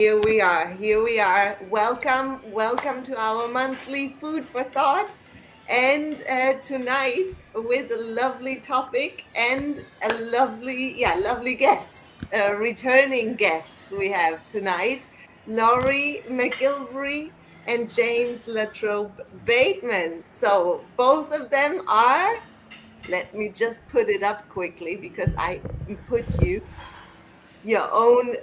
Here we are. Welcome to our monthly Food for Thought. And tonight with a lovely topic and a lovely guests, returning guests we have tonight, Lorrie, MacGilvray, and James LaTrobe-Bateman. So both of them are, let me just put it up quickly because I put your own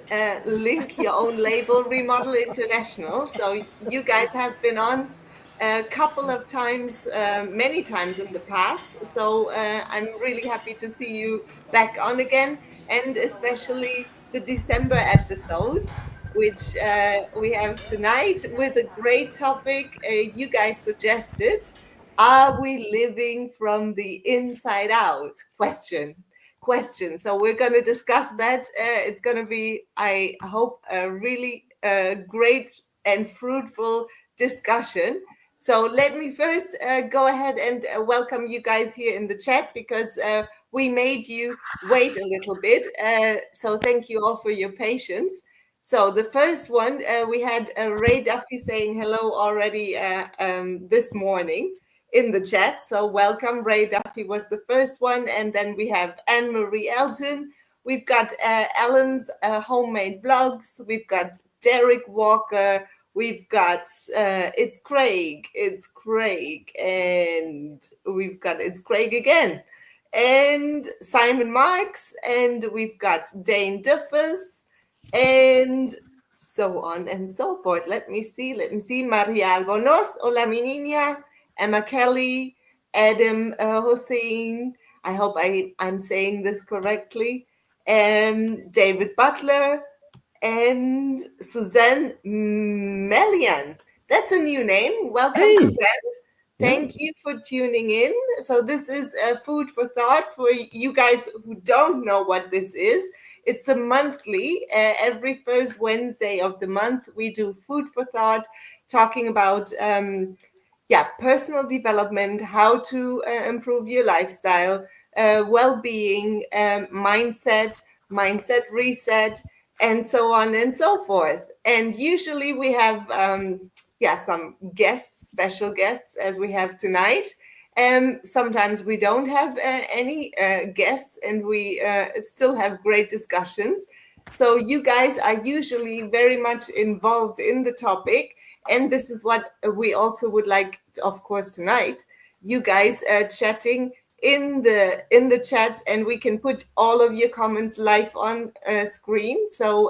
link, your own label, ReModel International. So you guys have been on a couple of times, many times in the past. So I'm really happy to see you back on again, and especially the December episode, which we have tonight with a great topic you guys suggested. Are we living from the inside out? Question. So we're going to discuss that. It's going to be, I hope, a really great and fruitful discussion. So let me first go ahead and welcome you guys here in the chat, because we made you wait a little bit. So thank you all for your patience. So the first one, we had Ray Duffy saying hello already this morning in the chat. So welcome. Ray Duffy was the first one. And then we have Anne-Marie Elton. We've got Ellen's homemade vlogs. We've got Derek Walker. We've got it's Craig. And we've got it's Craig again. And Simon Marks. And we've got Dane Duffus. And so on and so forth. Let me see. Maria Albonos. Hola, mi niña. Emma Kelly, Adam Hussein, I hope I'm saying this correctly, and David Butler, and Suzanne Melian. That's a new name. Welcome, hey. Suzanne. Thank you for tuning in. So this is Food for Thought. For you guys who don't know what this is, it's a monthly, every first Wednesday of the month, we do Food for Thought, talking about personal development, how to improve your lifestyle, well-being, mindset reset, and so on and so forth. And usually we have some guests, special guests, as we have tonight. Sometimes we don't have any guests, and we still have great discussions. So you guys are usually very much involved in the topic. And this is what we also would like, of course, tonight. You guys chatting in the chat, and we can put all of your comments live on screen. So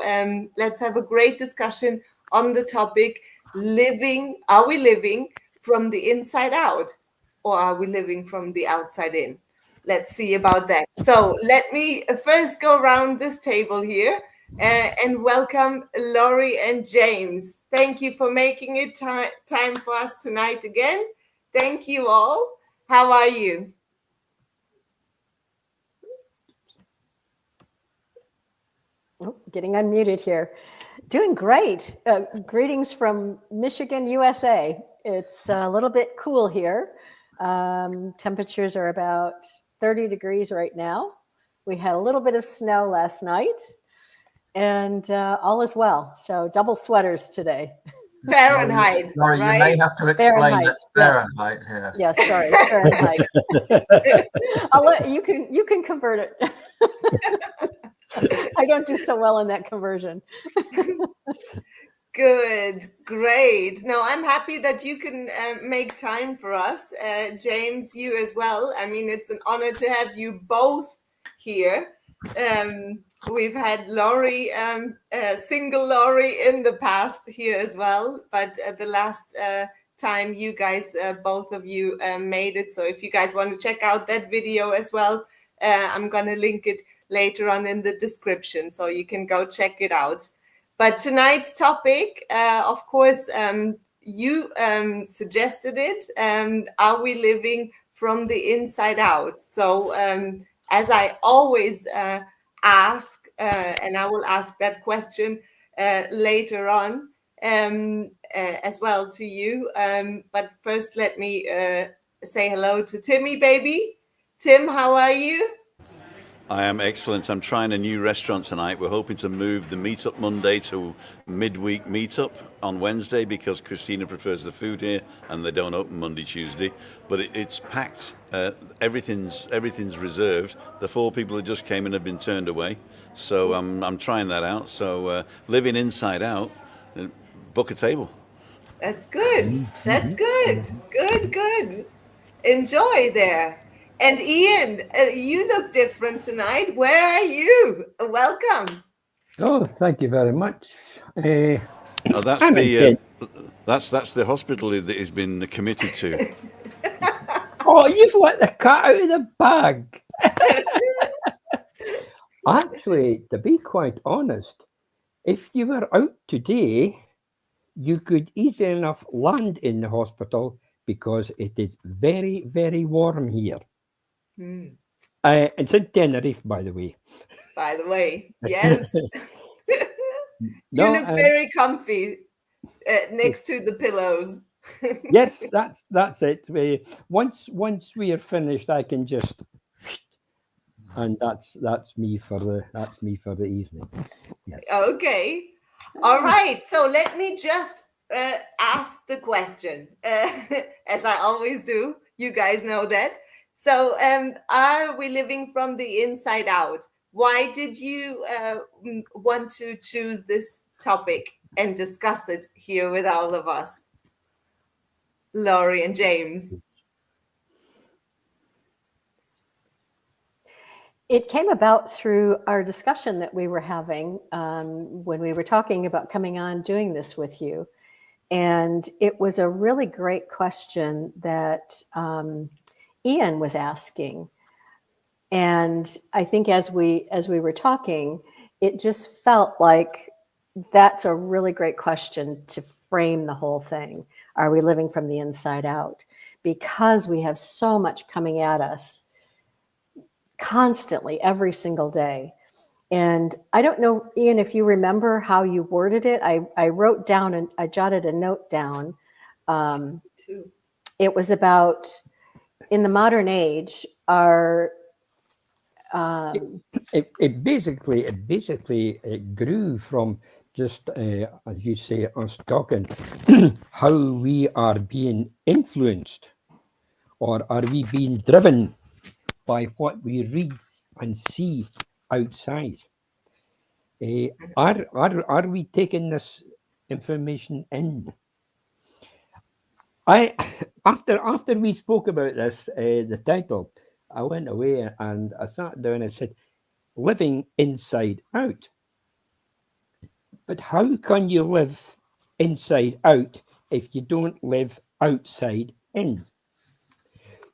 let's have a great discussion on the topic: are we living from the inside out, or are we living from the outside in? Let's see about that. So let me first go around this table here. And welcome Lorrie and James. Thank you for making it time for us tonight again. Thank you all. How are you? Oh, getting unmuted here. Doing great. Greetings from Michigan, USA. It's a little bit cool here. Temperatures are about 30 degrees right now. We had a little bit of snow last night. And all is well. So double sweaters today. Fahrenheit. Sorry, right? You may have to explain Fahrenheit. That's Fahrenheit. Yes. Yes, sorry, Fahrenheit. I'll let you can convert it. I don't do so well in that conversion. Good, great. No, I'm happy that you can make time for us, James. You as well. I mean, it's an honor to have you both here. We've had Lorrie, single Lorrie in the past here as well, but the last time you guys, both of you made it. So if you guys want to check out that video as well, I'm going to link it later on in the description, so you can go check it out. But tonight's topic, of course, you suggested it. Are we living from the inside out? So as I always ask, and I will ask that question later on as well to you. But first, let me say hello to Timmy, baby. Tim, how are you? I am excellent. I'm trying a new restaurant tonight. We're hoping to move the meetup Monday to midweek meetup on Wednesday because Christina prefers the food here and they don't open Monday, Tuesday. But it's packed. Everything's reserved. The 4 people who just came in have been turned away. So I'm trying that out. So living inside out, book a table. That's good. That's good. Good. Enjoy there. And Ian, you look different tonight. Where are you? Welcome. Oh, thank you very much. Oh, that's the hospital that he's been committed to. Oh, you've let the cat out of the bag. Actually, to be quite honest, if you were out today, you could easily enough land in the hospital because it is very, very warm here. It's in Tenerife, by the way. Yes. No, you look very comfy next to the pillows. Yes, that's it. Once we are finished, I can just, and that's me for the evening. Yes. Okay. All right. So let me just ask the question, as I always do. You guys know that. So, are we living from the inside out? Why did you want to choose this topic and discuss it here with all of us? Lorrie and James. It came about through our discussion that we were having when we were talking about coming on doing this with you. And it was a really great question that Ian was asking. And I think as we were talking, it just felt like that's a really great question to frame the whole thing. Are we living from the inside out? Because we have so much coming at us constantly, every single day. And I don't know, Ian, if you remember how you worded it. I wrote down and I jotted a note down. It was about, in the modern age, our it basically grew from just as you say, us talking how we are being influenced, or are we being driven by what we read and see outside? Are we taking this information in? After we spoke about this, the title, I went away and I sat down and said, living inside out. But how can you live inside out if you don't live outside in?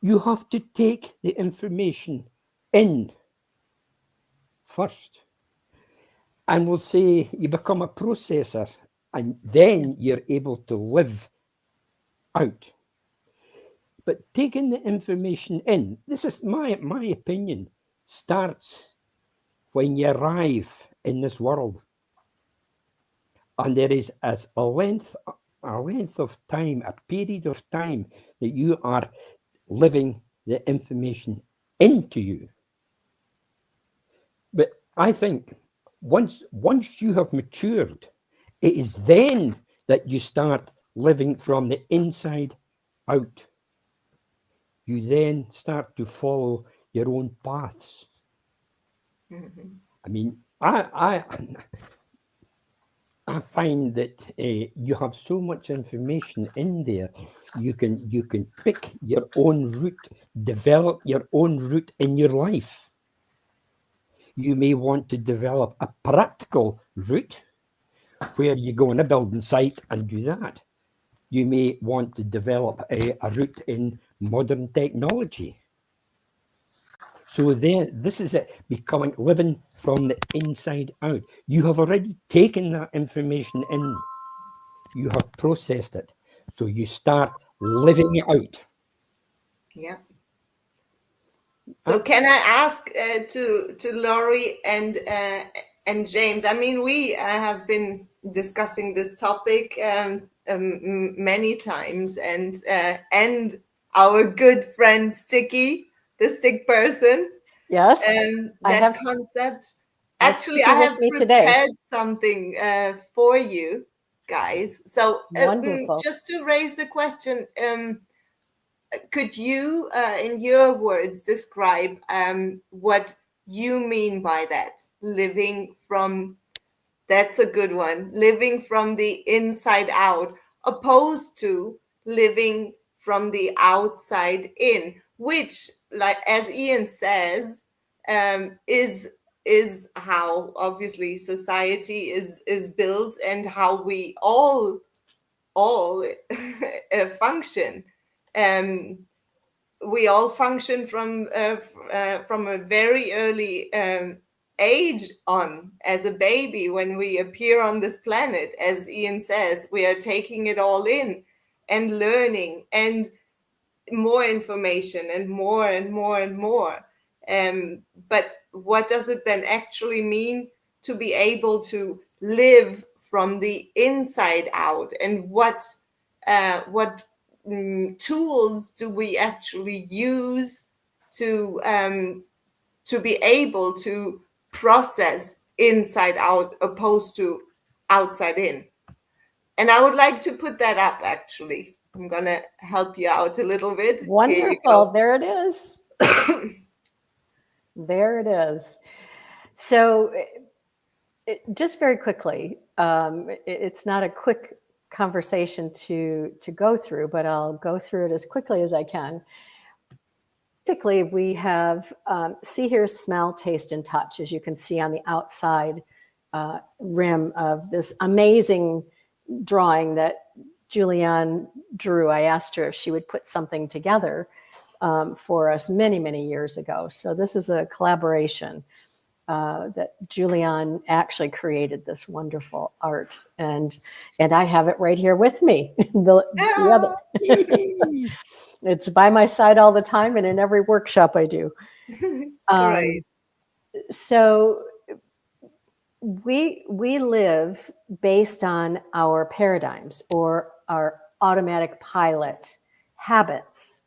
You have to take the information in first. And we'll say you become a processor, and then you're able to live out. But taking the information in, this is my opinion, starts when you arrive in this world. And there is as a length of time, a period of time that you are living the information into you. But I think once you have matured, it is then that you start living from the inside out. You then start to follow your own paths. I mean, I find that you have so much information in there. You can pick your own route, develop your own route in your life. You may want to develop a practical route where you go on a building site and do that. You may want to develop a route in modern technology. So then this is it, becoming living from the inside out. You have already taken that information in. You have processed it. So you start living it out. Yeah. So can I ask to Lorrie and James? I mean, we have been discussing this topic many times, and our good friend Sticky, the stick person, Yes, I that have. concept. I Actually, I have with me today. prepared something for you guys. So Wonderful. just to raise the question, could you, in your words, describe what you mean by that? Living from, that's a good one, living from the inside out, opposed to living from the outside in, which, like as Ian says, is how obviously society is built and how we all function. We all function from a very early age on, as a baby. When we appear on this planet, as Ian says, we are taking it all in and learning, and more information, and more and more and more. But what does it then actually mean to be able to live from the inside out, and what tools do we actually use to be able to process inside out opposed to outside in? And I would like to put that up, actually. I'm going to help you out a little bit. Wonderful. There it is. There it is. So just very quickly, it's not a quick conversation to go through, but I'll go through it as quickly as I can. Basically, we have see, hear, smell, taste, and touch, as you can see on the outside rim of this amazing drawing that Julianne drew. I asked her if she would put something together for us many, many years ago. So this is a collaboration that Julianne actually created this wonderful art, and I have it right here with me. the other, it's by my side all the time, and in every workshop I do. Great. So we live based on our paradigms or our automatic pilot habits,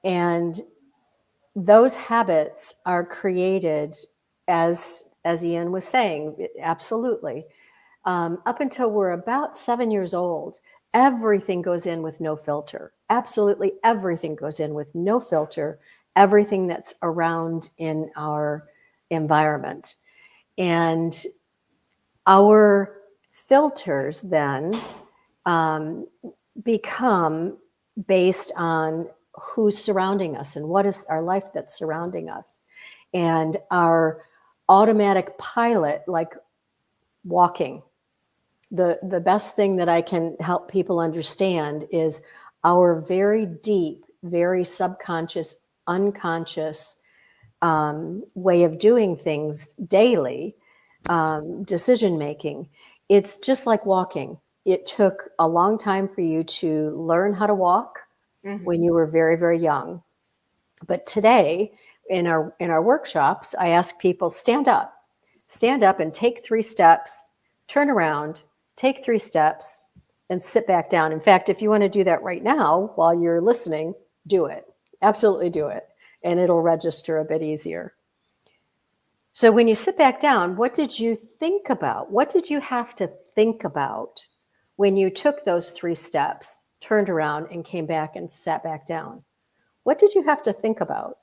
and those habits are created, as Ian was saying, absolutely. Up until we're about 7 years old, everything goes in with no filter. Absolutely everything goes in with no filter, everything that's around in our environment. And our filters then become based on who's surrounding us and what is our life that's surrounding us. And our automatic pilot, like walking, the best thing that I can help people understand is our very deep, very subconscious, unconscious way of doing things daily, decision making. It's just like walking. It took a long time for you to learn how to walk when you were very, very young. But today, in our workshops, I ask people, stand up and take 3 steps, turn around, take 3 steps, and sit back down. In fact, if you want to do that right now while you're listening, do it. Absolutely do it. And it'll register a bit easier. So when you sit back down, what did you think about? What did you have to think about when you took those 3 steps, turned around, and came back and sat back down? What did you have to think about?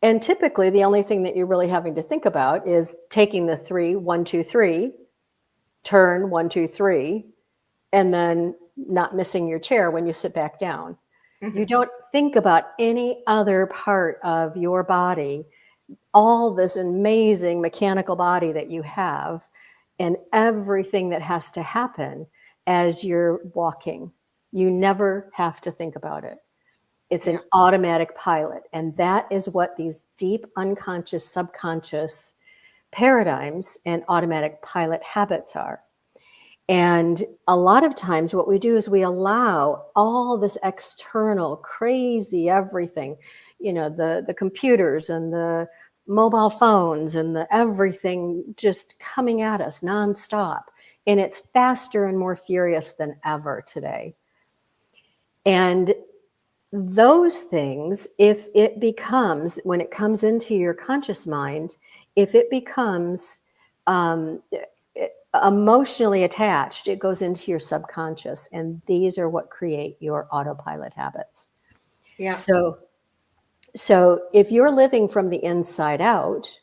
And typically, the only thing that you're really having to think about is taking the 3, 1, 2, 3, turn 1, 2, 3, and then not missing your chair when you sit back down. You don't think about any other part of your body, all this amazing mechanical body that you have, and everything that has to happen as you're walking. You never have to think about it. It's an automatic pilot. And that is what these deep unconscious, subconscious paradigms and automatic pilot habits are. And a lot of times what we do is we allow all this external crazy everything, the computers and the mobile phones and the everything just coming at us nonstop. And it's faster and more furious than ever today. And those things, if it becomes, when it comes into your conscious mind, if it becomes emotionally attached, it goes into your subconscious, and these are what create your autopilot habits. Yeah. So if you're living from the inside out,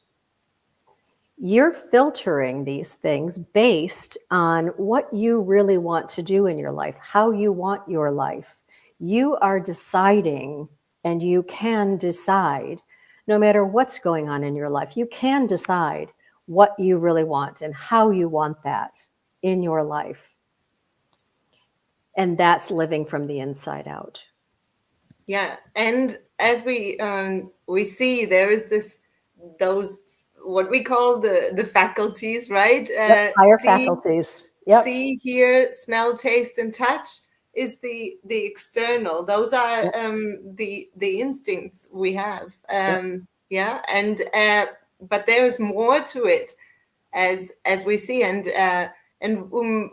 you're filtering these things based on what you really want to do in your life, how you want your life. You are deciding, and you can decide, no matter what's going on in your life, you can decide what you really want and how you want that in your life. And that's living from the inside out. Yeah, and as we see, there is those what we call the faculties, right? Higher faculties. Yep. See, hear, smell, taste, and touch is the external. Those are the instincts we have. Yeah, and but there is more to it, as we see, and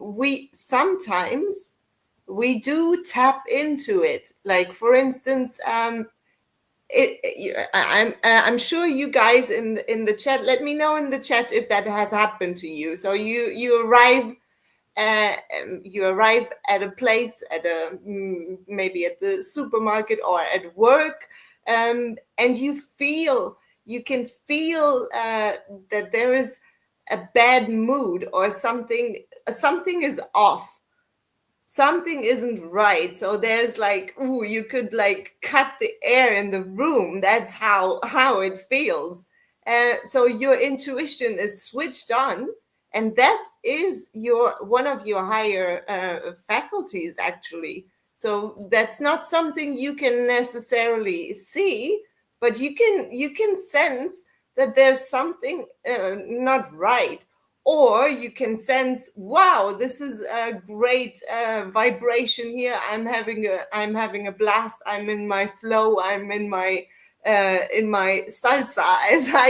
we sometimes we do tap into it. Like, for instance, I'm sure you guys in the chat, let me know in the chat if that has happened to you. So you arrive at a place, maybe at the supermarket or at work, and you can feel that there is a bad mood, or something is off. Something isn't right. So there's like, ooh, you could like cut the air in the room. That's how it feels. So your intuition is switched on, and that is one of your higher faculties, actually. So that's not something you can necessarily see, but you can sense that there's something not right. Or you can sense, wow, this is a great vibration here. I'm having a blast. I'm in my flow. I'm in my salsa, as I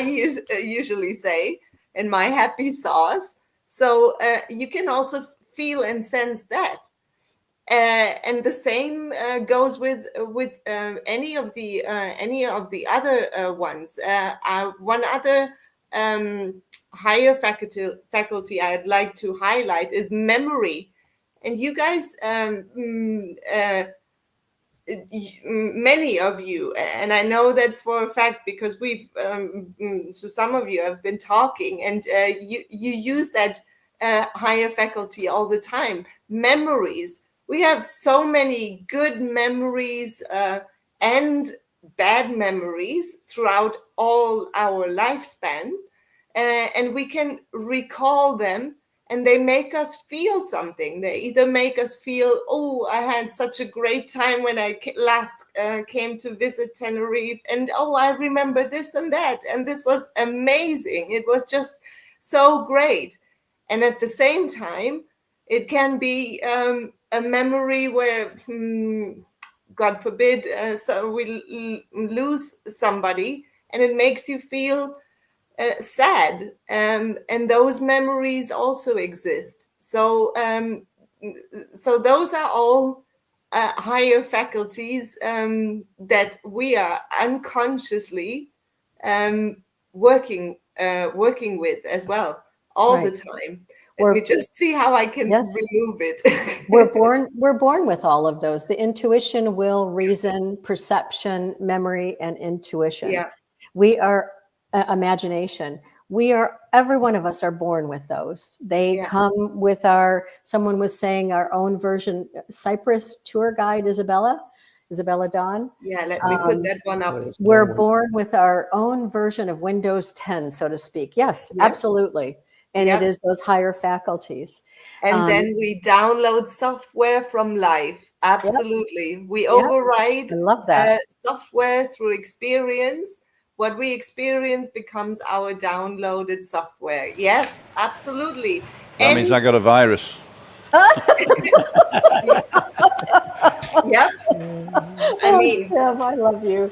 usually say, in my happy sauce. So you can also feel and sense that. And the same goes with any of the other ones. One other higher faculty I'd like to highlight is memory. And you guys, many of you, and I know that for a fact because we've, so some of you have been talking, and you use that higher faculty all the time. Memories. We have so many good memories and bad memories throughout all our lifespan. And we can recall them, and they make us feel something. They either make us feel, oh, I had such a great time when I last came to visit Tenerife, and oh, I remember this and that, and this was amazing. It was just so great. And at the same time, it can be a memory where, God forbid, so we lose somebody, and it makes you feel sad, and those memories also exist. So those are all higher faculties that we are unconsciously working with as well all the time. Let me just see how I can remove it. We're born with all of those. The intuition, will, reason, perception, memory, and intuition. Yeah. We are imagination. Every one of us are born with those. They come with someone was saying our own version. Cyprus tour guide Isabella Dawn. Yeah, let me put that one up. We're born with our own version of Windows 10, so to speak. Yes, absolutely. And it is those higher faculties. And then we download software from life. Absolutely. We override I love that. Software through experience. What we experience becomes our downloaded software. Yes, absolutely. That means I got a virus. Yep. I love you.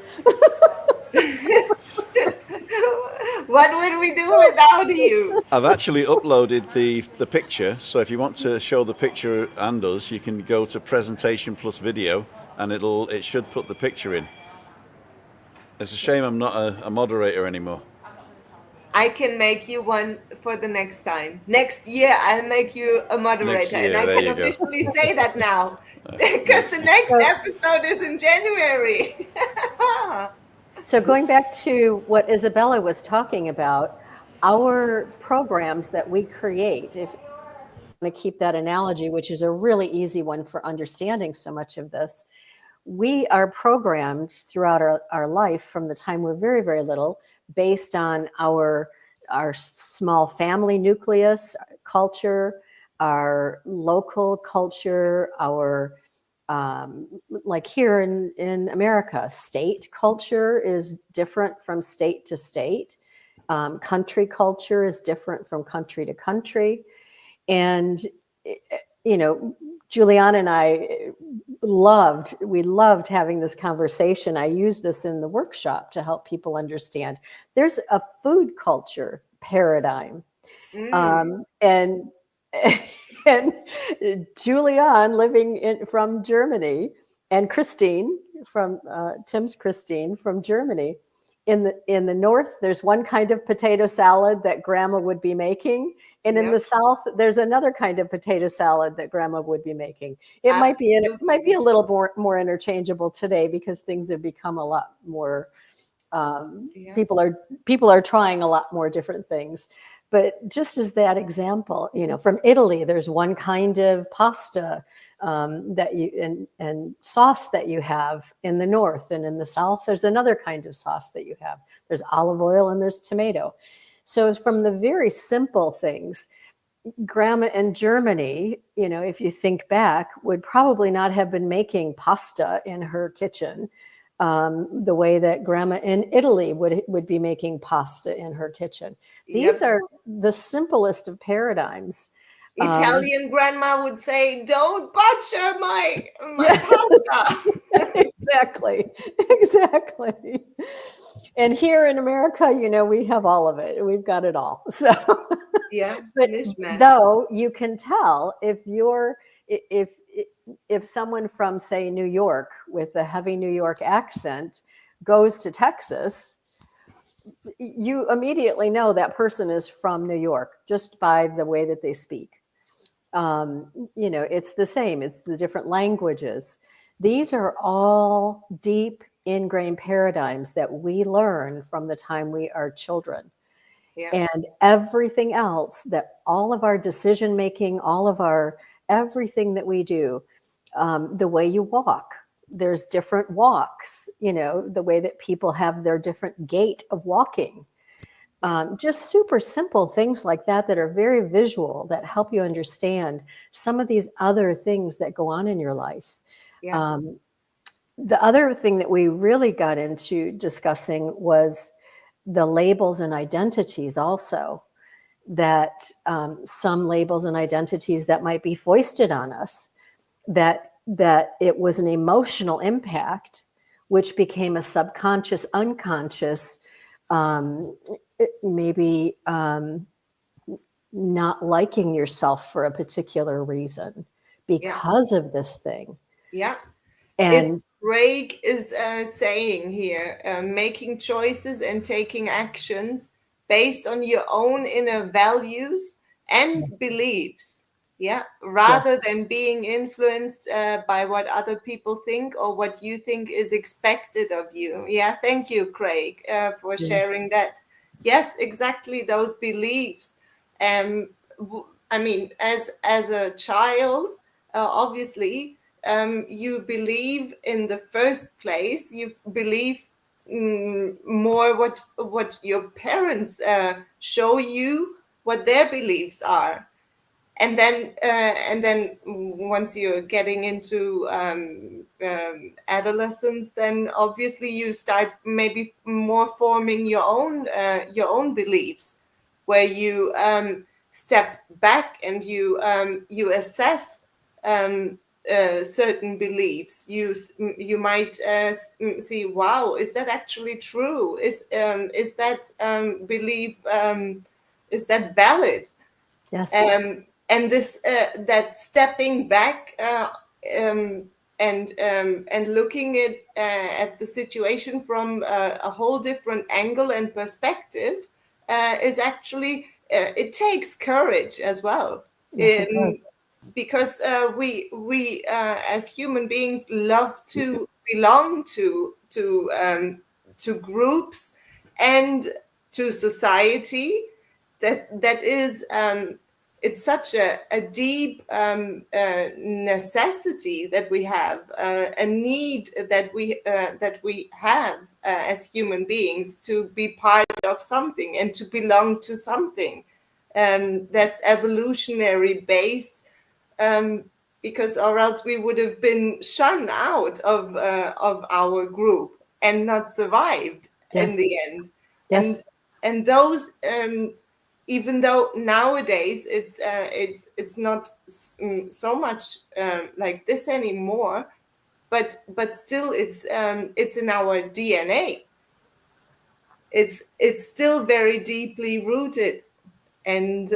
What would we do without you? I've actually uploaded the picture, so if you want to show the picture and us, you can go to presentation plus video, and it should put the picture in. It's a shame I'm not a moderator anymore. I can make you one for the next time. Next year, I'll make you a moderator. Next year, and I there can you go. officially say that now because the next episode is in January. So going back to what Isabella was talking about, our programs that we create, if you want to keep that analogy, which is a really easy one for understanding so much of this, we are programmed throughout our life from the time we're very, very little, based on our small family nucleus, culture, our local culture, our like here in America, state culture is different from state to state. Country culture is different from country to country. And, you know, Juliana and I we loved having this conversation. I use this in the workshop to help people understand. There's a food culture paradigm. And Julianne living from Germany, and Christine from Tim's Christine from Germany. In the north, there's one kind of potato salad that grandma would be making. And in the south, there's another kind of potato salad that grandma would be making. It might be a little more interchangeable today because things have become a lot more people are trying a lot more different things. But just as that example, you know, from Italy, there's one kind of pasta that you and sauce that you have in the north, and in the south there's another kind of sauce that you have. There's olive oil and there's tomato. So from the very simple things, grandma in Germany, you know, if you think back, would probably not have been making pasta in her kitchen the way that grandma in Italy would be making pasta in her kitchen. These are the simplest of paradigms. Italian grandma would say, "Don't butcher my pasta." Exactly. And here in America, you know, we have all of it. We've got it all. So, but though you can tell if someone from, say, New York with a heavy New York accent goes to Texas, you immediately know that person is from New York just by the way that they speak. You know, it's the same. It's the different languages. These are all deep ingrained paradigms that we learn from the time we are children. And everything else, that all of our decision making, everything that we do, the way you walk, there's different walks, you know, the way that people have their different gait of walking. Just super simple things like that are very visual, that help you understand some of these other things that go on in your life. The other thing that we really got into discussing was the labels and identities also, that some labels and identities that might be foisted on us, that it was an emotional impact, which became a subconscious, unconscious, maybe not liking yourself for a particular reason because of this thing. And it's Craig is saying here, making choices and taking actions based on your own inner values and beliefs, rather than being influenced by what other people think or what you think is expected of you. Thank you, Craig, for sharing that. Yes, exactly, those beliefs. I mean, as a child, obviously, you believe in the first place, you believe more what your parents show you, what their beliefs are. And then once you're getting into adolescence, then obviously you start maybe more forming your own beliefs, where you step back and you assess certain beliefs. You might see, wow, is that actually true? Is that belief is that valid? Yes. And this that stepping back and looking at the situation from a whole different angle and perspective is actually it takes courage as well. Yes, it does. Because we as human beings love to belong to groups and to society that is it's such a deep necessity that we have, a need that we have as human beings to be part of something and to belong to something that's evolutionary based, because or else we would have been shunned out of our group and not survived in the end. Yes. And those even though nowadays it's not so much like this anymore, but still it's in our DNA. It's still very deeply rooted, and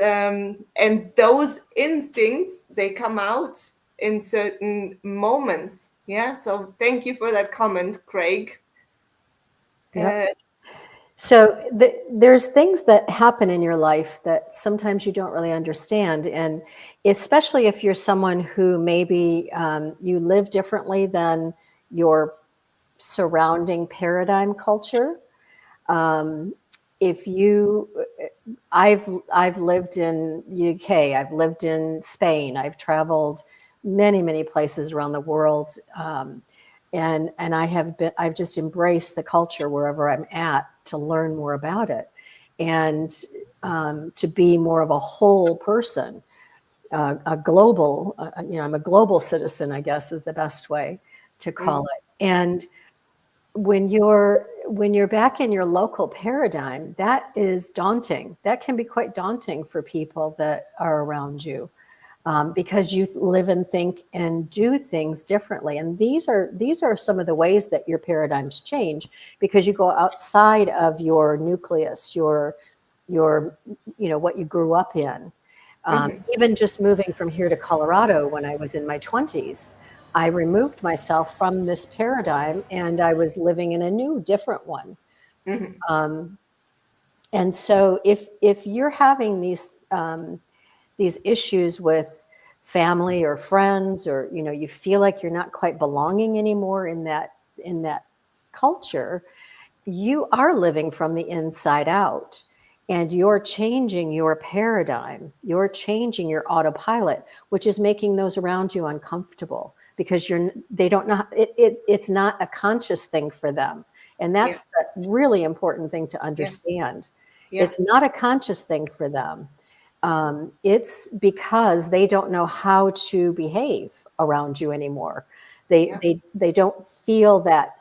those instincts, they come out in certain moments. Yeah. So thank you for that comment, Craig. Yep. So there's things that happen in your life that sometimes you don't really understand. And especially if you're someone who maybe you live differently than your surrounding paradigm culture. If you, I've lived in UK, I've lived in Spain, I've traveled many places around the world. And I've just embraced the culture wherever I'm at to learn more about it, and to be more of a whole person, a global, I'm a global citizen, I guess is the best way to call it. And when you're back in your local paradigm, that is daunting. That can be quite daunting for people that are around you. Because you live and think and do things differently. And these are some of the ways that your paradigms change, because you go outside of your nucleus, your what you grew up in. Even just moving from here to Colorado when I was in my 20s, I removed myself from this paradigm and I was living in a new, different one. And so if you're having these issues with family or friends, or you feel like you're not quite belonging anymore in that culture, you are living from the inside out, and you're changing your paradigm, you're changing your autopilot, which is making those around you uncomfortable, because they don't know it's not a conscious thing for them. And that's the really important thing to understand. It's not a conscious thing for them. It's because they don't know how to behave around you anymore. They don't feel that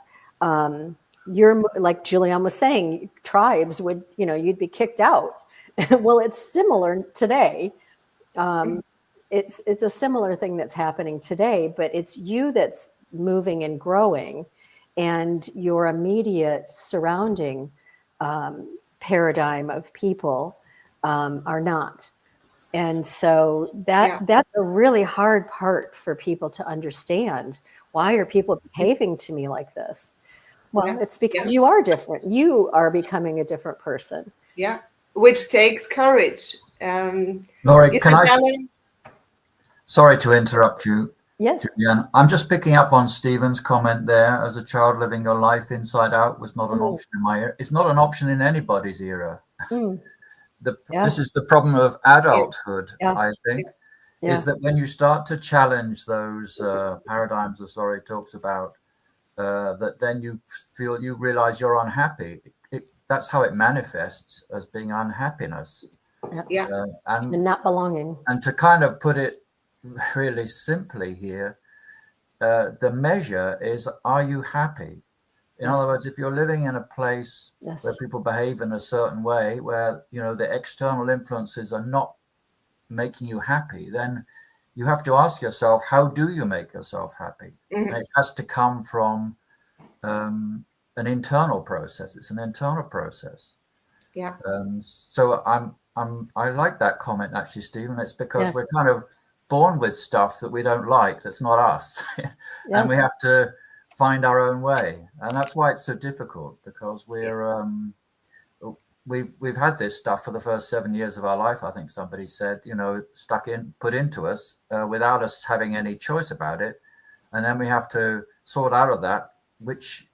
you're, like Julianne was saying, tribes would, you'd be kicked out. Well, it's similar today. It's a similar thing that's happening today, but it's you that's moving and growing, and your immediate surrounding paradigm of people are not. And so that's a really hard part for people to understand. Why are people behaving to me like this? Well, it's because you are different. You are becoming a different person. Yeah, which takes courage. Lorrie, sorry to interrupt you. Yes. Julianne. I'm just picking up on Stephen's comment there. As a child, living your life inside out was not an option in my era. It's not an option in anybody's era. This is the problem of adulthood, I think, is that when you start to challenge those paradigms as Lorrie talks about, that then you realize you're unhappy. That's how it manifests, as being unhappiness. And not belonging. And to kind of put it really simply here, the measure is, are you happy? In other words, if you're living in a place where people behave in a certain way, where the external influences are not making you happy, then you have to ask yourself, how do you make yourself happy? And it has to come from an internal process. It's an internal process. So I like that comment, actually, Stephen. It's because we're kind of born with stuff that we don't like, that's not us. And we have to find our own way. And that's why it's so difficult, because we've had this stuff for the first 7 years of our life, I think somebody said, put into us without us having any choice about it. And then we have to sort out of that which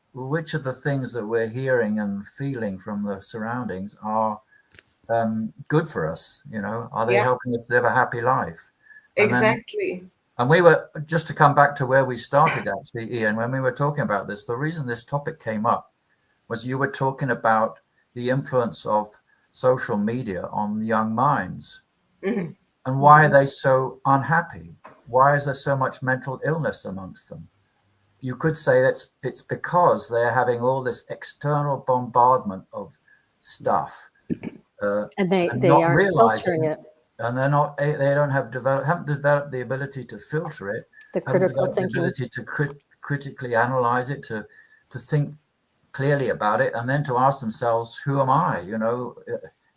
of the things that we're hearing and feeling from the surroundings are good for us. Are they helping us live a happy life? Exactly. And we were, just to come back to where we started, actually, Ian, when we were talking about this, the reason this topic came up was you were talking about the influence of social media on young minds. Mm-hmm. And why are they so unhappy? Why is there so much mental illness amongst them? You could say that it's because they're having all this external bombardment of stuff. And they aren't filtering it. And they haven't developed the ability to filter it. The critical thinking. The ability to critically analyze it, to think clearly about it, and then to ask themselves, who am I?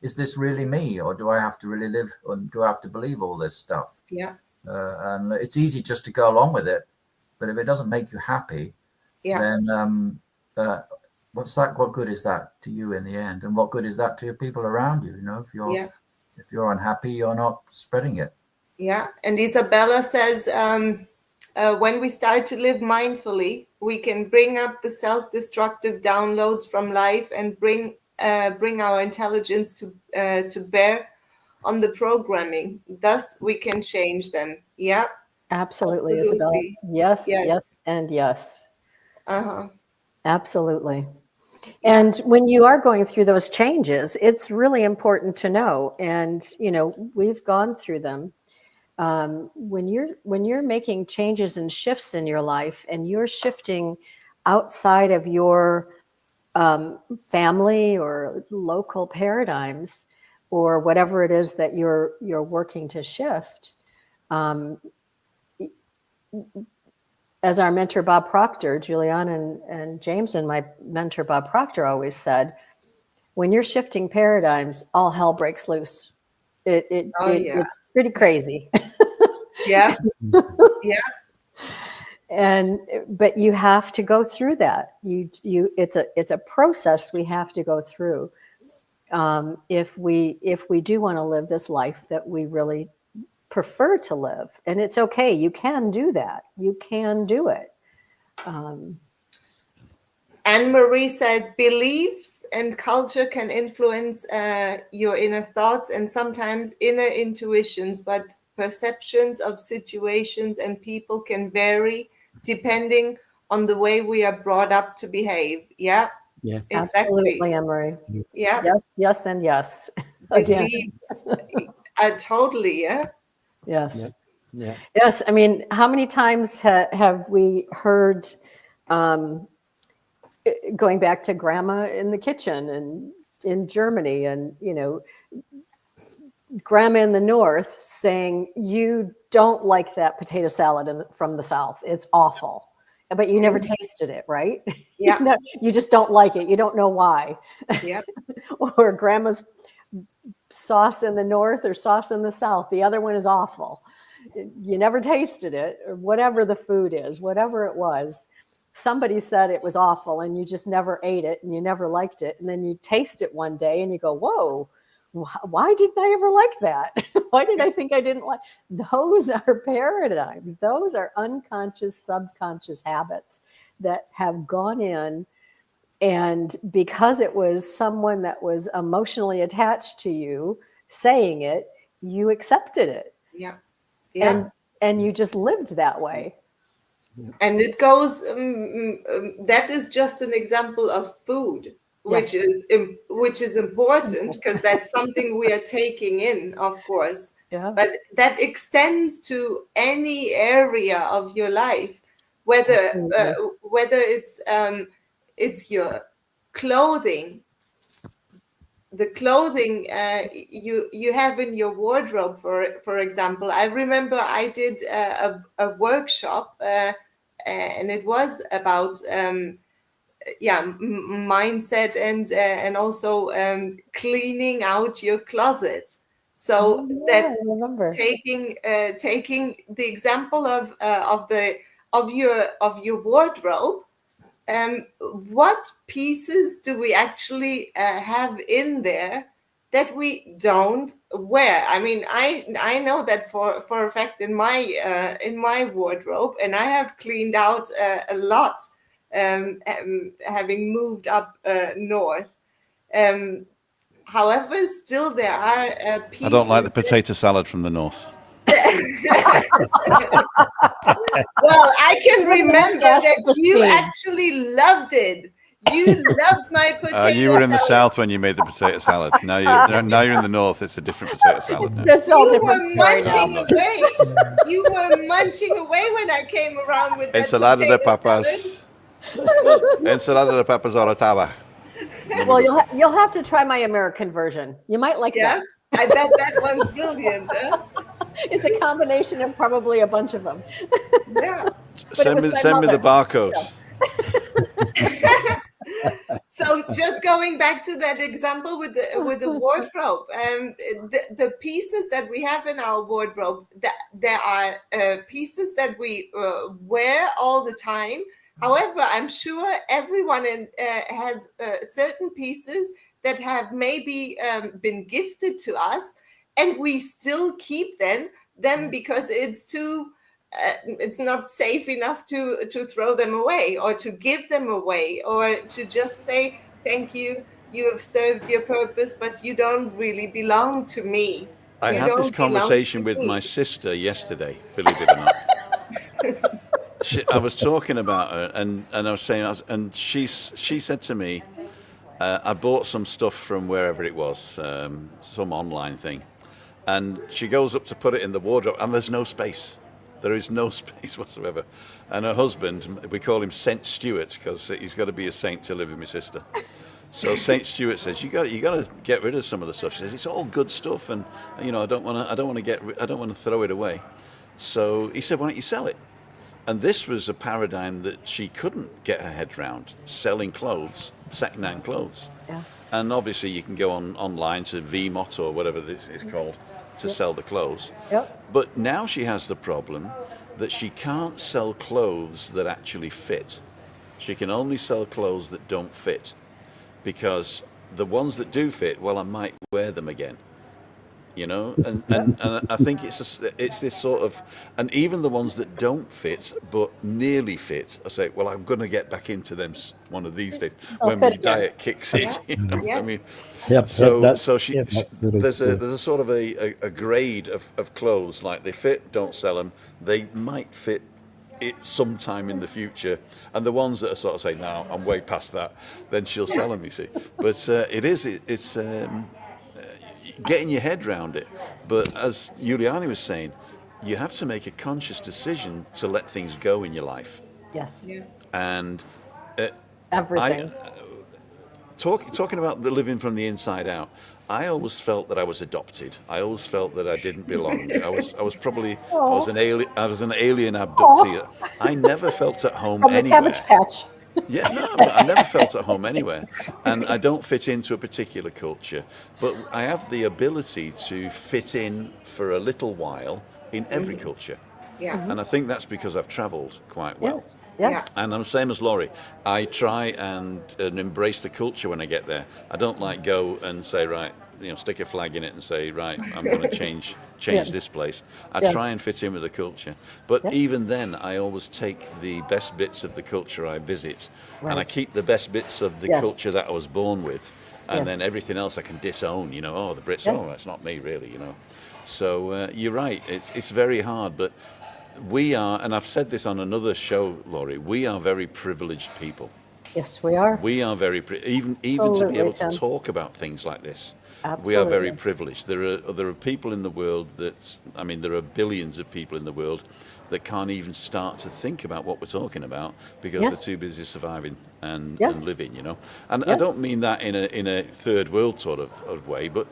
Is this really me, or do I have to really live, and do I have to believe all this stuff? Yeah. And it's easy just to go along with it, but if it doesn't make you happy, then what good is that to you in the end? And what good is that to your people around you? If you're unhappy, you're not spreading it. Yeah. And Isabella says, when we start to live mindfully, we can bring up the self-destructive downloads from life and bring our intelligence to bear on the programming. Thus, we can change them. Yeah. Absolutely. Isabella. Yes, and yes. Uh-huh. Absolutely. And when you are going through those changes, it's really important to know. And, we've gone through them. When you're making changes and shifts in your life, and you're shifting outside of your family or local paradigms, or whatever it is that you're working to shift, as our mentor Bob Proctor, Juliana and James, and my mentor Bob Proctor always said, when you're shifting paradigms, all hell breaks loose. It's pretty crazy. Yeah. Yeah. But you have to go through that. It's a process we have to go through. If we do want to live this life that we really prefer to live, and it's okay. You can do that. You can do it. Anne-Marie says, beliefs and culture can influence your inner thoughts and sometimes inner intuitions, but perceptions of situations and people can vary depending on the way we are brought up to behave. Yeah. Yeah. Exactly. Absolutely, Anne-Marie. Yeah. Yes, and yes. Beliefs. Totally. Yeah. Yes. Yeah. Yes. I mean, how many times have we heard, going back to grandma in the kitchen and in Germany, and, grandma in the North saying, you don't like that potato salad from the South. It's awful. But you never tasted it, right? Yeah. You just don't like it. You don't know why. Yep. Or grandma's sauce in the North or sauce in the South. The other one is awful. You never tasted it, or whatever the food is, whatever it was. Somebody said it was awful and you just never ate it and you never liked it. And then you taste it one day and you go, whoa, why didn't I ever like that? Why did I think I didn't like? Those are paradigms. Those are unconscious, subconscious habits that have gone in. And because it was someone that was emotionally attached to you saying it, you accepted it. Yeah. Yeah. And you just lived that way. And it goes, that is just an example of food, which is important because that's something we are taking in, of course. Yeah. But that extends to any area of your life, whether it's your clothing, the clothing you have in your wardrobe, for example. I remember I did a workshop and it was about mindset and also cleaning out your closet. So that I remember. taking the example of your wardrobe, what pieces do we actually have in there that we don't wear? I mean, I know that for a fact in my wardrobe, and I have cleaned out a lot, having moved up north. However, still there are pieces. I don't like the potato salad from the north. Well, I can remember that you actually loved it. You loved my potato You were in the salad. south when you made the potato salad. Now you're in the north. It's a different potato salad now. That's all You different were story munching now. away. You were munching away when I came around with that Ensalada de potato papas. Ensalada de papas oratava. Well, you'll have to try my American version. You might like salad. that. Yeah, I bet that one's brilliant. Huh? It's a combination of probably a bunch of them. Yeah. Send me the barcode. So just going back to that example with the wardrobe, the pieces that we have in our wardrobe, there are pieces that we wear all the time. However, I'm sure everyone has certain pieces that have maybe been gifted to us, and we still keep them because it's not safe enough to throw them away or to give them away or to just say, thank you, you have served your purpose, but you don't really belong to me. I had this conversation with my sister yesterday, believe it or not. I was talking about her, and I was saying, and she said to me, I bought some stuff from wherever it was, some online thing, and she goes up to put it in the wardrobe, and there's no space. There is no space whatsoever. And her husband, we call him Saint Stuart because he's got to be a saint to live with my sister. So Saint Stuart says, you got to get rid of some of the stuff. She says, it's all good stuff, and I don't want to throw it away. So he said, why don't you sell it? And this was a paradigm that she couldn't get her head around, selling clothes, second-hand clothes. Yeah. And obviously you can go online to VMOT or whatever this is called to sell the clothes. Yep. But now she has the problem that she can't sell clothes that actually fit. She can only sell clothes that don't fit, because the ones that do fit, well, I might wear them again. And I think it's this sort of, and even the ones that don't fit but nearly fit, I say, well, I'm going to get back into them one of these days when my diet kicks in. I mean, so she there's a sort of a grade of clothes, like they fit, don't sell them. They might fit it sometime in the future, and the ones that are sort of saying, no, I'm way past that, then she'll sell them, you see. But it's getting your head around it. But as Juliani was saying, you have to make a conscious decision to let things go in your life. Yes. Yeah. And everything. Talking about the living from the inside out, I always felt that I was adopted. I always felt that I didn't belong. I was an alien abductee. I never felt at home from anywhere. The Cabbage Patch. Yeah, no, I never felt at home anywhere, and I don't fit into a particular culture, but I have the ability to fit in for a little while in every culture. Yeah. And I think that's because I've travelled quite well. Yes. And I'm the same as Lorrie. I try and embrace the culture when I get there. I don't go and say, right, stick a flag in it and say, right, I'm going to change this place. I try and fit in with the culture. But even then, I always take the best bits of the culture I visit, and I keep the best bits of the culture that I was born with. And then everything else I can disown, the Brits, that's not me really, So you're right, it's very hard, but we are, and I've said this on another show, Lorrie, we are very privileged people. Yes, we are. We are very, even to be able to talk about things like this. Absolutely. We are very privileged. There are people in the world there are billions of people in the world that can't even start to think about what we're talking about because they're too busy surviving and living, And I don't mean that in a third world sort of way, but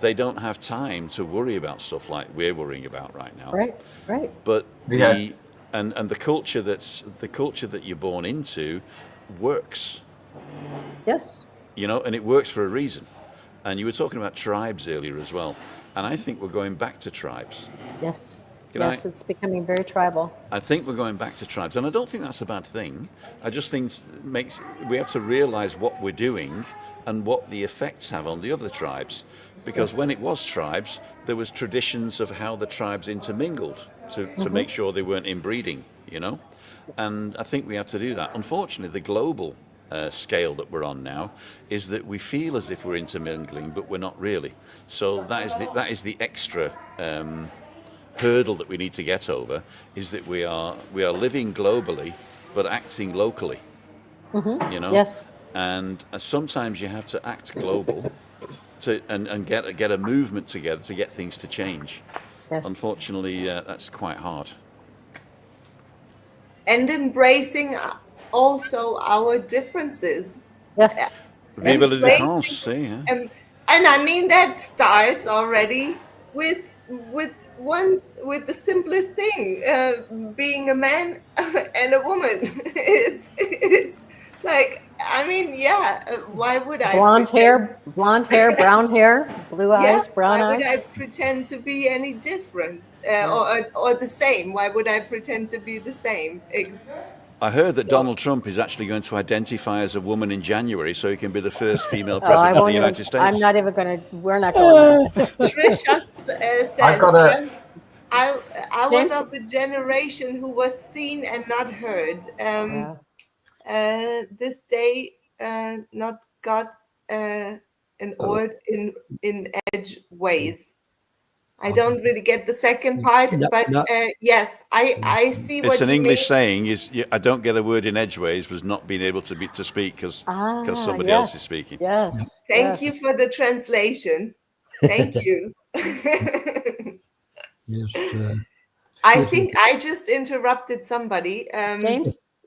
they don't have time to worry about stuff like we're worrying about right now. Right. But the culture that you're born into works. Yes. And it works for a reason. And you were talking about tribes earlier as well. And I think we're going back to tribes. Yes. Can Yes, it's becoming very tribal. I think we're going back to tribes, and I don't think that's a bad thing. I just think we have to realize what we're doing and what the effects have on the other tribes. Because Yes. when it was tribes, there was traditions of how the tribes intermingled to make sure they weren't inbreeding, you know? And I think we have to do that. Unfortunately, the global scale that we're on now is that we feel as if we're intermingling, but we're not really. So that is the extra hurdle that we need to get over, is that we are living globally but acting locally. You know. Yes. And sometimes you have to act global and get a movement together to get things to change. Yes. Unfortunately, that's quite hard. And embracing also our differences. Yes. Vive la Embracing- différence, see, yeah. And I mean that starts already with the simplest thing, being a man and a woman. It's like, I mean, yeah. Why would I? Blonde hair, brown hair, blue eyes, brown why eyes. would I pretend to be any different or the same? Why would I pretend to be the same? I heard that Donald Trump is actually going to identify as a woman in January, so he can be the first female I president of won't the even, United States. I'm not even going to, we're not going there. Trisha says, I've got a- I was James? of the generation who was seen and not heard. Yeah. This day not got an ord in edge ways. I don't really get the second part, No, but no. yes, I see what It's an you English mean. saying. I don't get a word in edgeways was not being able to speak because somebody else is speaking. Yes. Thank yes. you for the translation. Thank you. Yes. I think I just interrupted somebody.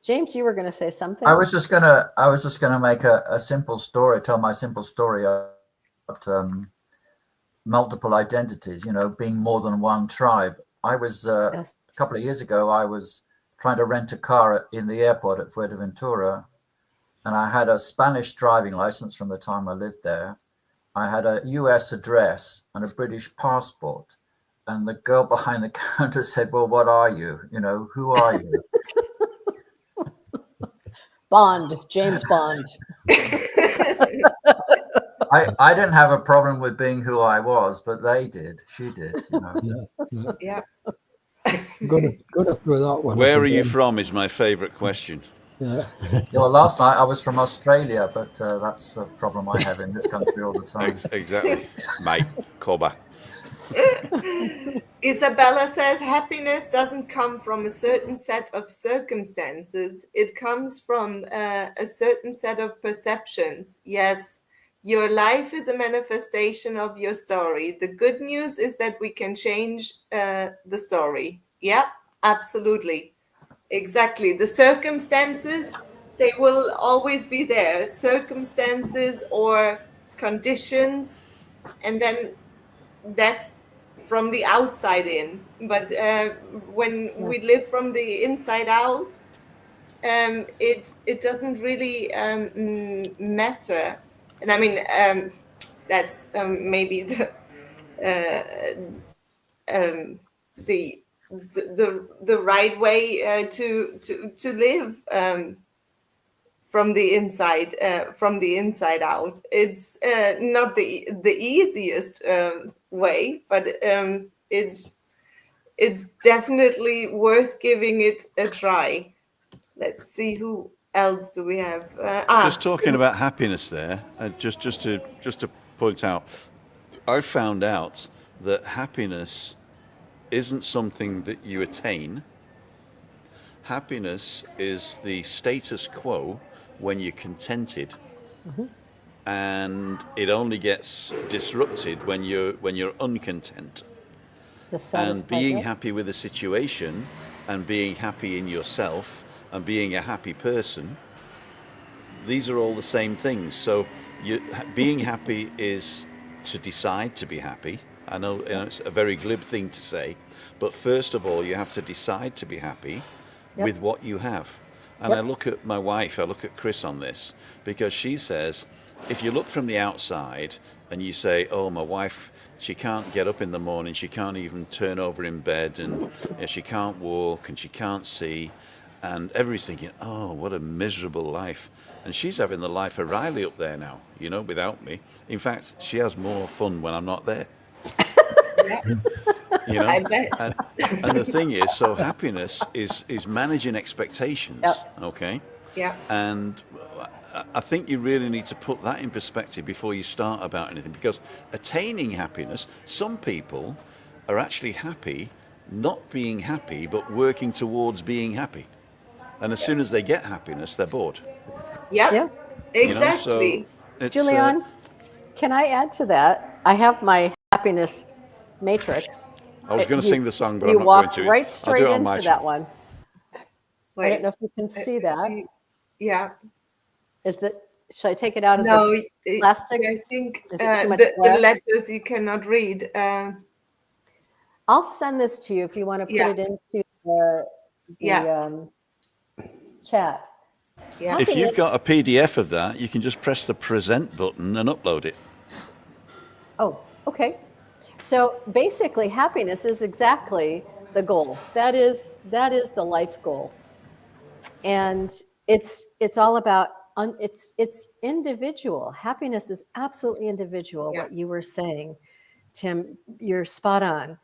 James, you were going to say something. I was just gonna make a simple story, tell my simple story about multiple identities. You know, being more than one tribe. I was Yes. a couple of years ago. I was trying to rent a car in the airport at Fuerteventura, and I had a Spanish driving license from the time I lived there. I had a U.S. address and a British passport. And the girl behind the counter said, "Well, what are you? You know, who are you?" Bond, James Bond. I didn't have a problem with being who I was, but they did. She did. You know. Yeah. Gotta throw that one. Where up are you again. from is my favourite question. Yeah. Well, last night I was from Australia, but that's the problem I have in this country all the time. Exactly, mate. Coba. Isabella says happiness doesn't come from a certain set of circumstances. It comes from a certain set of perceptions. Yes, your life is a manifestation of your story. The good news is that we can change the story. Yeah, absolutely. Exactly. The circumstances, they will always be there. Circumstances or conditions, and then that's from the outside in. But when we live from the inside out, it doesn't really matter. And I mean, that's maybe the right way to live from the inside out. It's not the easiest way, but it's definitely worth giving it a try. Let's see, who else do we have? Just talking about happiness there, just to point out, I found out that happiness isn't something that you attain. Happiness is the status quo when you're contented, and it only gets disrupted when you're uncontent. And being happy with a situation, and being happy in yourself, and being a happy person, these are all the same things. So being happy is to decide to be happy. I know it's a very glib thing to say, but first of all, you have to decide to be happy with what you have. And I look at my wife, I look at Chris on this, because she says, if you look from the outside, and you say, oh, my wife, she can't get up in the morning, she can't even turn over in bed, and she can't walk, and she can't see, and everybody's thinking, oh, what a miserable life. And she's having the life of Riley up there now, without me. In fact, she has more fun when I'm not there. I bet. And the thing is, so happiness is managing expectations, okay? Yeah. And I think you really need to put that in perspective before you start about anything, because attaining happiness, some people are actually happy not being happy, but working towards being happy. And as soon as they get happiness, they're bored. Yep. Yeah. Exactly. It's, Julian, can I add to that? I have my happiness matrix. I was going to sing the song, but you I'm not going walked to. right straight I'll do it on my into channel. that one. Wait, I don't know if you can see that. Yeah. Is that? Should I take it out of No, the plastic? I think Is it too much the glare? letters you cannot read. I'll send this to you if you want to put Yeah. it into the chat. Yeah. If you've Happiness- got a PDF of that, you can just press the present button and upload it. Oh, okay. So basically, happiness is exactly the goal. That is the life goal, and it's all about it's individual. Happiness is absolutely individual. Yeah. What you were saying, Tim, you're spot on.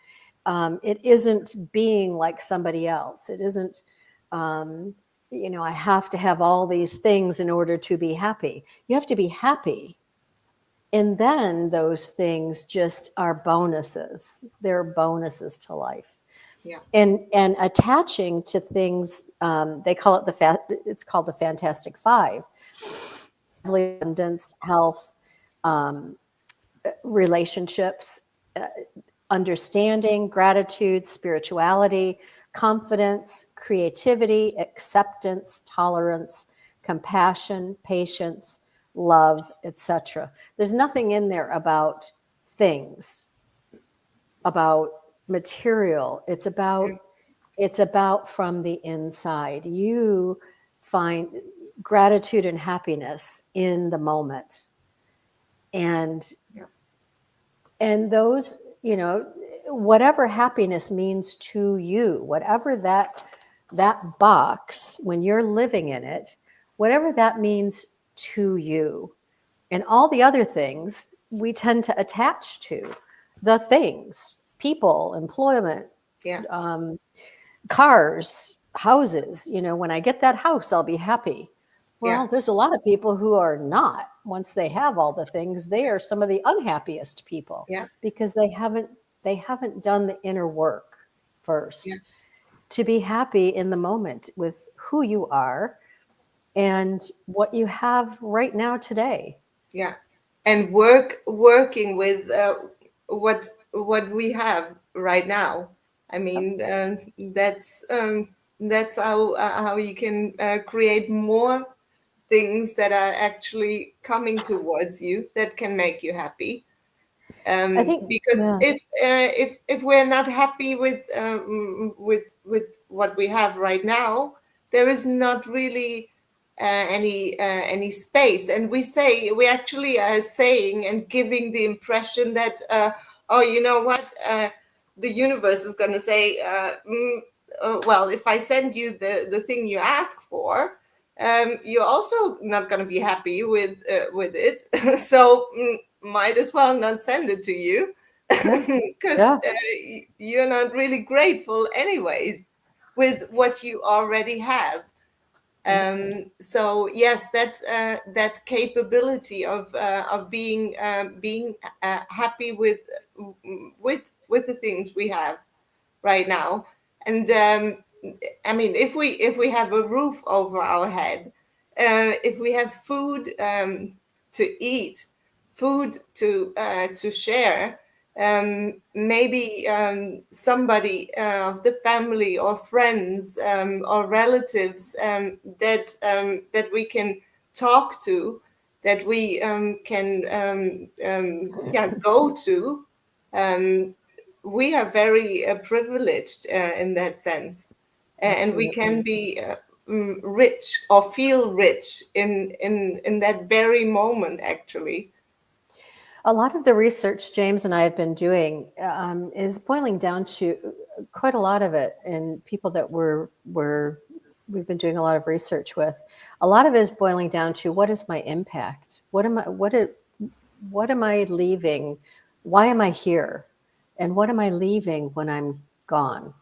It isn't being like somebody else. It isn't. I have to have all these things in order to be happy. You have to be happy. And then those things just are bonuses. They're bonuses to life. Yeah. And attaching to things, they call it it's called the Fantastic Five: abundance, health, relationships, understanding, gratitude, spirituality, confidence, creativity, acceptance, tolerance, compassion, patience, love, etc. There's nothing in there about things, about material. It's about from the inside. You find gratitude and happiness in the moment. And those, whatever happiness means to you, whatever that box, when you're living in it, whatever that means to you, and all the other things we tend to attach to the things, people, employment, cars, houses. When I get that house, I'll be happy. Well, there's a lot of people who are not. Once they have all the things, they are some of the unhappiest people because they haven't done the inner work first to be happy in the moment with who you are and what you have right now today. Yeah. And working with what we have right now. I mean, that's how you can create more things that are actually coming towards you that can make you happy. I think because if we're not happy with what we have right now, there is not really any space. And we actually are saying and giving the impression that you know what, the universe is going to say, well, if I send you the thing you ask for, you're also not going to be happy with it. So might as well not send it to you because you're not really grateful anyways with what you already have. So yes, that capability of being happy with the things we have right now. And I mean, if we have a roof over our head, if we have food to eat, food to share, maybe somebody of the family or friends or relatives that we can talk to, that we can go to. We are very privileged in that sense, and we can be rich or feel rich in that very moment, actually. A lot of the research James and I have been doing is boiling down to quite a lot of it in people that we've been doing a lot of research with. A lot of it is boiling down to what is my impact? What am I leaving? Why am I here? And what am I leaving when I'm gone?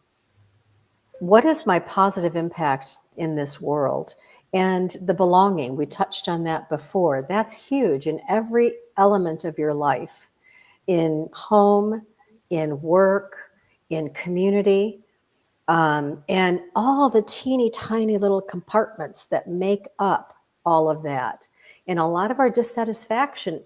What is my positive impact in this world? And the belonging, we touched on that before. That's huge in every element of your life, in home, in work, in community, and all the teeny tiny little compartments that make up all of that. And a lot of our dissatisfaction,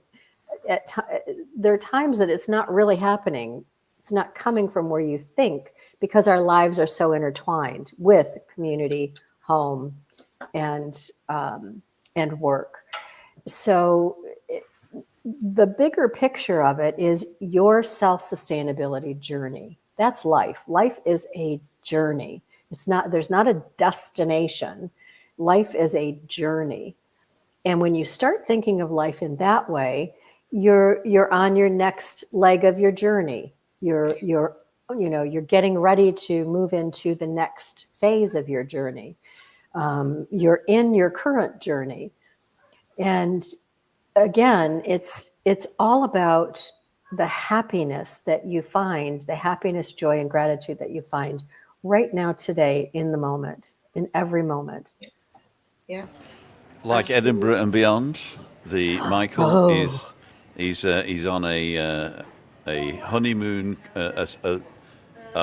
there are times that it's not really happening. It's not coming from where you think, because our lives are so intertwined with community, home, and work. So the bigger picture of it is your self-sustainability journey. That's life. Life is a journey. There's not a destination. Life is a journey. And when you start thinking of life in that way, you're on your next leg of your journey. You're getting ready to move into the next phase of your journey. You're in your current journey. And again, it's all about the happiness that you find, the happiness, joy, and gratitude that you find right now, today, in the moment, in every moment. Yeah. Like Edinburgh and beyond, Michael is he's on a honeymoon, a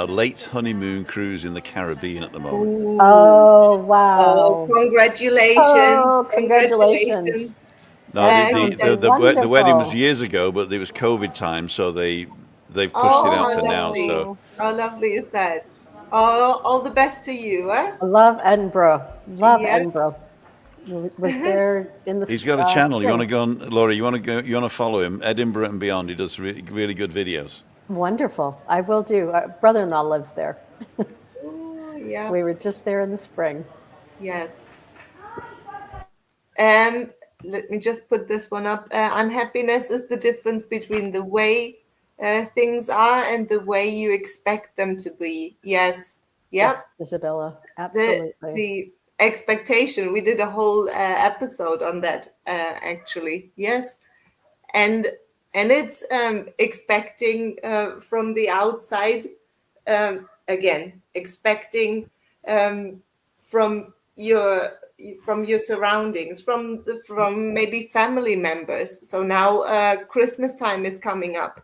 late honeymoon cruise in the Caribbean at the moment. Ooh. Oh, wow. Oh, congratulations. Oh, congratulations. No, the wedding was years ago, but it was COVID time, so they've pushed it out to now. So how lovely is that? All the best to you. Huh? Love Edinburgh. Edinburgh. Was there in the He's got a channel. spring. You want to go on, Lorrie? You want to follow him? Edinburgh and beyond. He does really good videos. Wonderful. I will do. Our brother-in-law lives there. Ooh, yeah. We were just there in the spring. Yes. Let me just put this one up. Unhappiness is the difference between the way things are and the way you expect them to be. Yes. Yep. Yes, Isabella. Absolutely. The expectation. We did a whole episode on that, actually. Yes. And it's expecting from the outside, again, expecting from your surroundings, from maybe family members. So now Christmas time is coming up,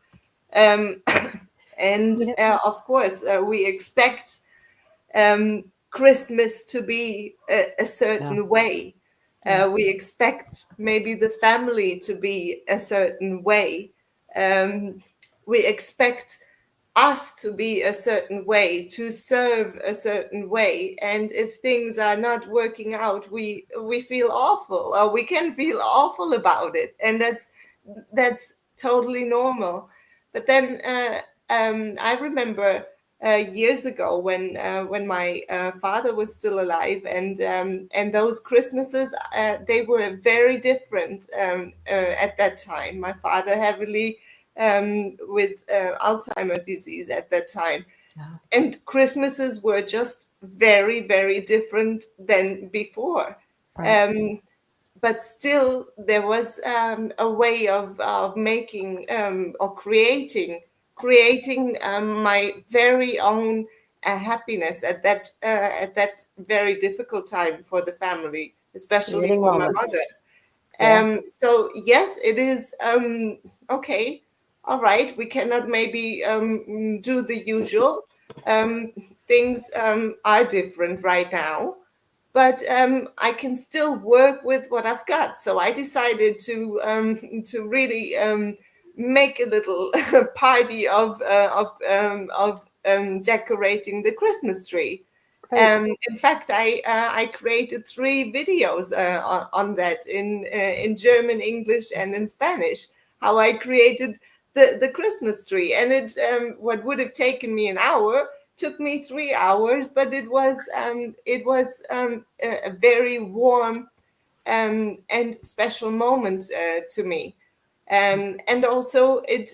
and of course we expect Christmas to be a certain way. We expect maybe the family to be a certain way. We expect us to be a certain way, to serve a certain way. And if things are not working out, we feel awful, or we can feel awful about it. And that's totally normal. But then I remember years ago when my father was still alive, and those Christmases, they were very different at that time. My father heavily with Alzheimer's disease at that time. And Christmases were just very, very different than before. Right. But still, there was a way of making or creating my very own happiness at that very difficult time for the family, especially for my mother. So yes, it is okay. All right, we cannot maybe do the usual. Things are different right now, but I can still work with what I've got. So I decided to really make a little party of decorating the Christmas tree. In fact, I created 3 videos on that in German, English, and in Spanish. How I created the Christmas tree, and it what would have taken me an hour took me 3 hours, but it was a very warm and special moment to me. and also it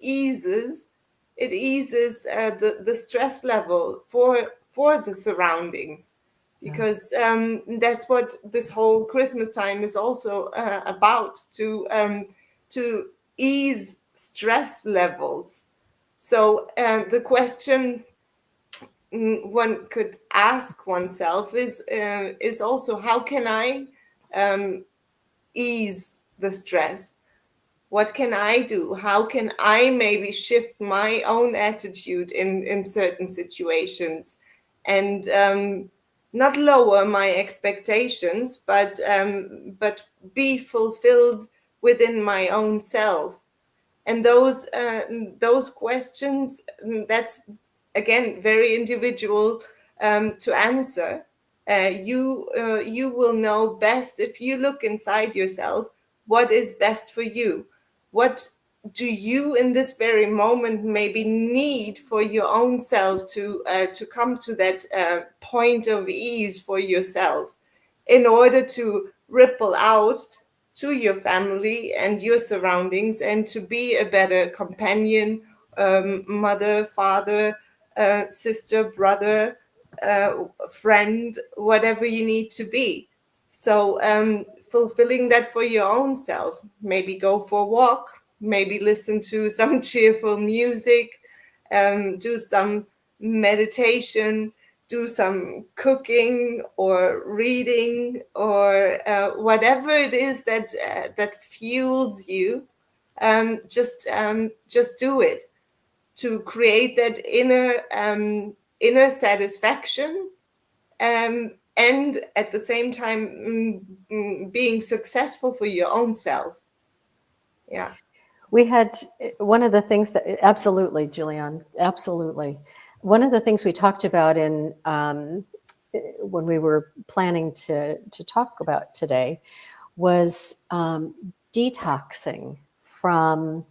eases the stress level for the surroundings, because that's what this whole Christmas time is also about, to ease stress levels. So the question one could ask oneself is also, how can I ease the stress? What can I do? How can I maybe shift my own attitude in certain situations, and not lower my expectations, but be fulfilled within my own self? And those questions, that's again very individual to answer. You will know best if you look inside yourself. What is best for you? What do you in this very moment maybe need for your own self to come to that point of ease for yourself, in order to ripple out to your family and your surroundings, and to be a better companion, mother, father, sister, brother, friend, whatever you need to be. So fulfilling that for your own self, maybe go for a walk, maybe listen to some cheerful music, do some meditation, do some cooking or reading, or whatever it is that fuels you. Just do it, to create that inner satisfaction, and at the same time being successful for your own self. Yeah. We had one of the things that, absolutely, Julian, absolutely. One of the things we talked about in when we were planning to talk about today was detoxing from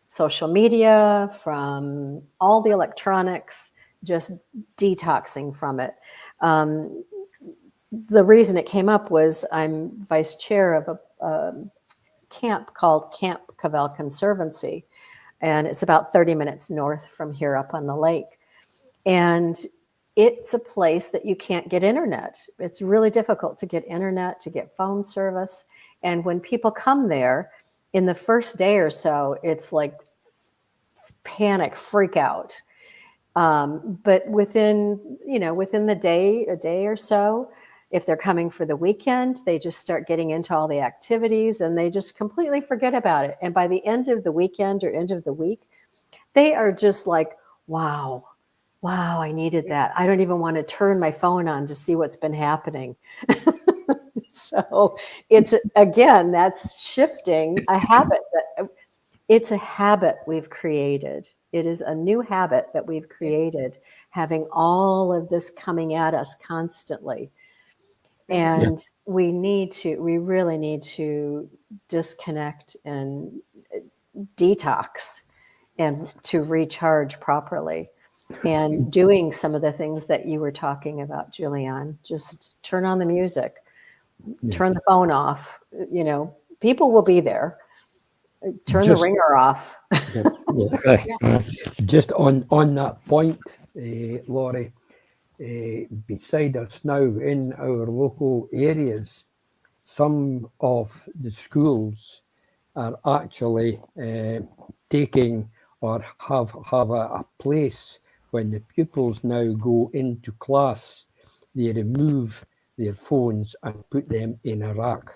social media, from all the electronics, just detoxing from it. The reason it came up was I'm vice chair of a camp called Camp Cavell Conservancy, and it's about 30 minutes north from here up on the lake. And it's a place that you can't get internet. It's really difficult to get internet, to get phone service. And when people come there, in the first day or so, it's like panic, freak out. But within the day, a day or so, if they're coming for the weekend, they just start getting into all the activities and they just completely forget about it. And by the end of the weekend or end of the week, they are just like, wow, I needed that. I don't even want to turn my phone on to see what's been happening. So it's, again, that's shifting a habit. It's a habit we've created. It is a new habit that we've created, having all of this coming at us constantly. And we really need to disconnect and detox and to recharge properly. And doing some of the things that you were talking about, Julian, just turn on the music, turn the phone off. People will be there. Turn the ringer off. Just on that point, Lorrie, beside us now in our local areas, some of the schools are actually taking or have a place when the pupils now go into class, they remove their phones and put them in a rack.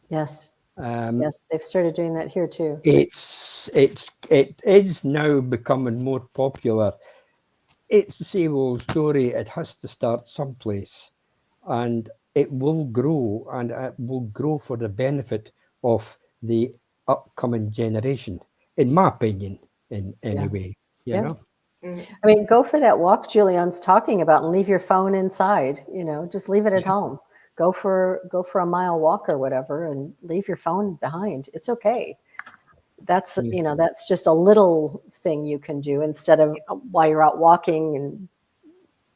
Yes. Yes, they've started doing that here too. It is now becoming more popular. It's the same old story. It has to start someplace, and it will grow, and it will grow for the benefit of the upcoming generation, in my opinion, in any way. You know? I mean, go for that walk Julian's talking about and leave your phone inside, just leave it at home. Go for a mile walk or whatever and leave your phone behind. It's okay. That's, that's just a little thing you can do instead of while you're out walking and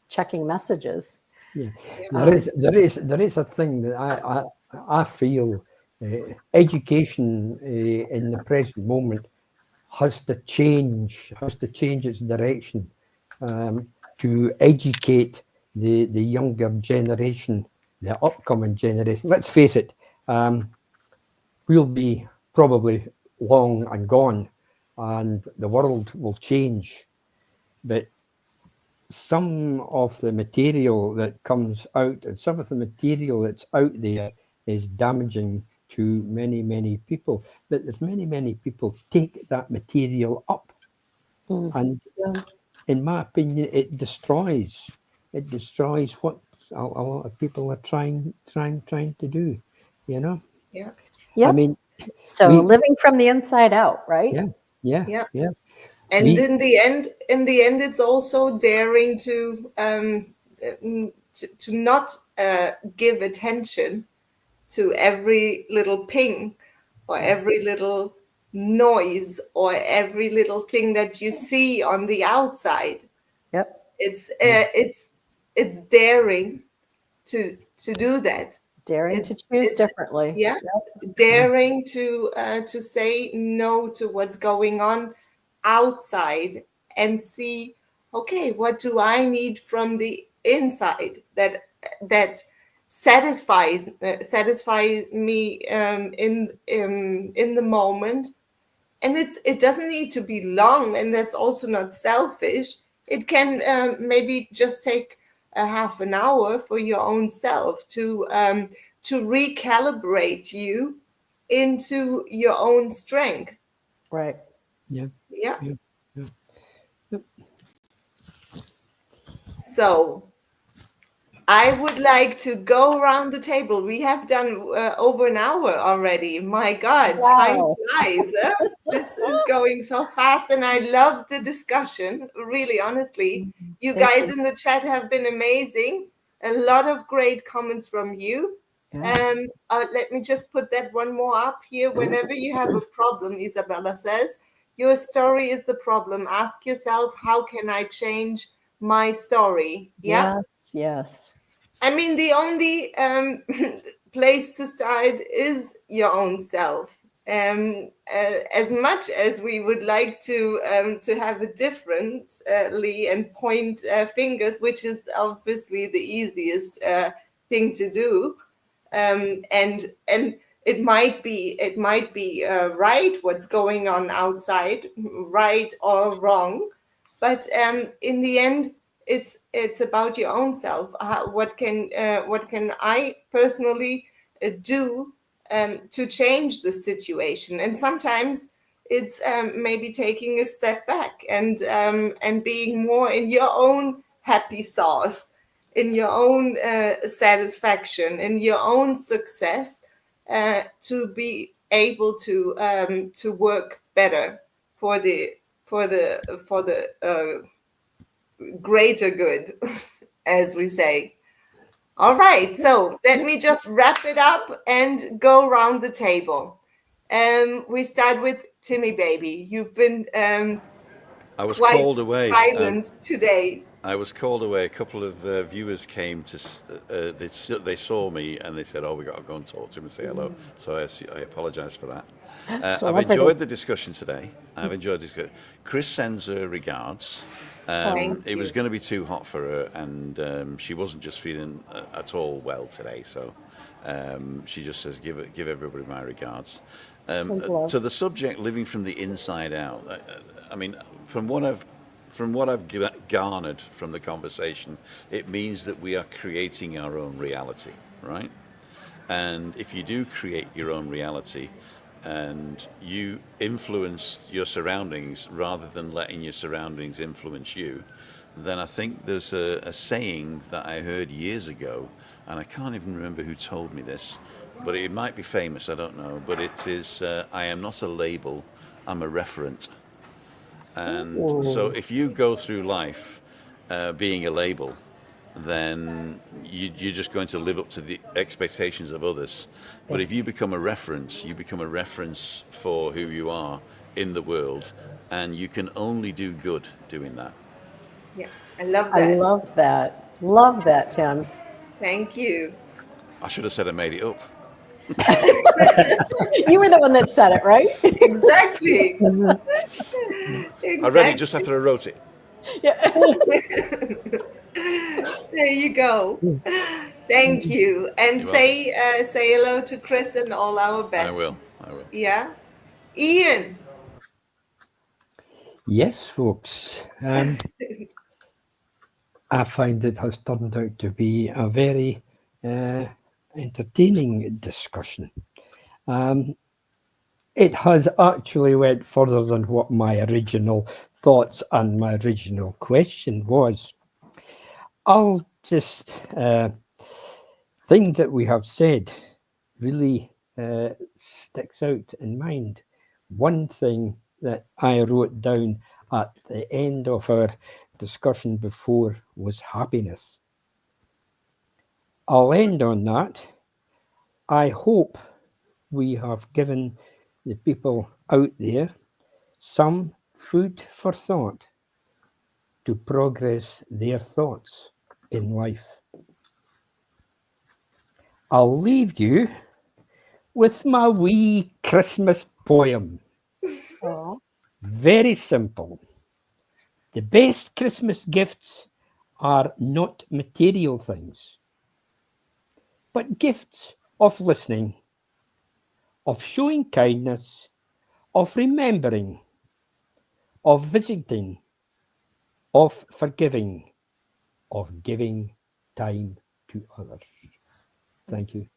checking messages. Yeah. There is a thing that I feel Education in the present moment has to change its direction to educate the younger generation, the upcoming generation. Let's face it, we'll be probably long and gone, and the world will change. But some of the material that comes out and some of the material that's out there is damaging to many people. But if many people take that material up, and in my opinion, it destroys what a lot of people are trying to do. You know. Yeah. Yeah. I mean, so living from the inside out, right? Yeah. And in the end, it's also daring to not give attention to every little ping or every little noise or every little thing that you see on the outside. Yep. It's daring to do that. Daring to choose differently. Yeah. Yep. Daring to say no to what's going on outside and see, okay, what do I need from the inside that satisfies me in the moment. And it doesn't need to be long, and that's also not selfish. It can maybe just take a half an hour for your own self to recalibrate you into your own strength. Right. Yeah. So I would like to go around the table. We have done over an hour already. My God, time flies. This is going so fast, and I love the discussion. Really, honestly, you guys in the chat have been amazing. A lot of great comments from you. Let me just put that one more up here. Whenever you have a problem, Isabella says, your story is the problem. Ask yourself, how can I change my story? Yeah. Yes. I mean, the only place to start is your own self. As much as we would like to have a differently and point fingers, which is obviously the easiest thing to do, and it might be right what's going on outside, right or wrong, but in the end, it's about your own self. What can I personally do to change the situation? And sometimes it's maybe taking a step back and being more in your own happy sauce, in your own satisfaction, in your own success, to be able to work better for the greater good, as we say. All right, so let me just wrap it up and go around the table. We start with Timmy Baby. You've been I was quite called away silent today. I was called away. A couple of viewers came to. They saw me and they said, "Oh, we got to go and talk to him and say hello." So I apologise for that. I've enjoyed the discussion today. Chris sends her regards. It was going to be too hot for her, and she wasn't just feeling at all well today. So she just says, "Give everybody my regards." To the subject, living from the inside out. I mean, from what I've garnered from the conversation, it means that we are creating our own reality, right? And if you do create your own reality, and you influence your surroundings rather than letting your surroundings influence you, then I think there's a saying that I heard years ago, and I can't even remember who told me this, but it might be famous, I don't know, but it is, I am not a label, I'm a referent. And so if you go through life being a label, then you're just going to live up to the expectations of others. But if you become a reference for who you are in the world, and you can only do good doing that. Yeah, I love that. I love that. Love that, Tim. Thank you. I should have said I made it up. You were the one that said it, right? Exactly. I read it just after I wrote it. Yeah. There you go. Thank you. And You're say hello to Chris and all our best. I will. Yeah. Ian. Yes, folks. I find it has turned out to be a very entertaining discussion. It has actually went further than what my original thoughts and my original question was. I'll just thing that we have said really sticks out in mind. One thing that I wrote down at the end of our discussion before was happiness. I'll end on that. I hope we have given the people out there some food for thought to progress their thoughts in life. I'll leave you with my wee Christmas poem. Oh. Very simple. The best Christmas gifts are not material things, but gifts of listening, of showing kindness, of remembering, of visiting, of forgiving, of giving time to others. Thank you.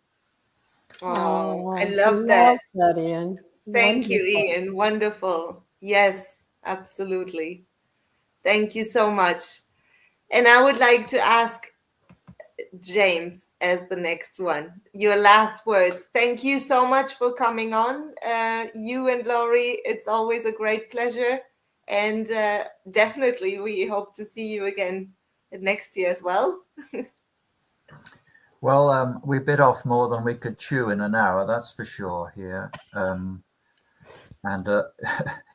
Oh, I love that. Ian. Thank you, Wonderful. Ian. Wonderful. Yes, absolutely. Thank you so much. And I would like to ask James as the next one. Your last words. Thank you so much for coming on. You and Lorrie, it's always a great pleasure. And definitely we hope to see you again next year as well. Well, we bit off more than we could chew in an hour, that's for sure here. And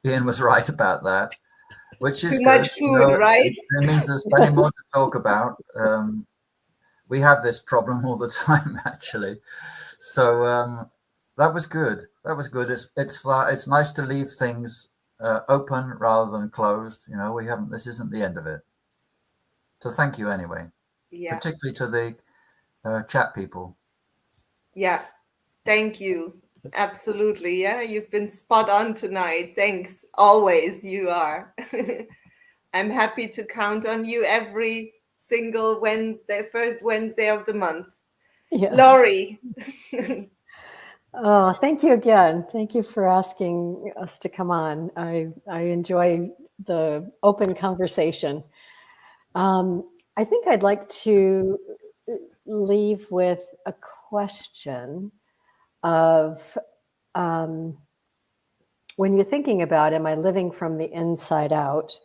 Ian was right about that, which is Too good. much food, right? It means there's plenty more to talk about. We have this problem all the time, actually. So that was good. That was good. It's nice to leave things open rather than closed. You know, this isn't the end of it. So thank you anyway. Yeah. Particularly to the chat people. Yeah. Thank you. Absolutely. Yeah. You've been spot on tonight. Thanks. Always you are. I'm happy to count on you every single Wednesday, first Wednesday of the month. Yes. Lorrie. Oh, thank you again. Thank you for asking us to come on. I enjoy the open conversation. I think I'd like to leave with a question of when you're thinking about, am I living from the inside out?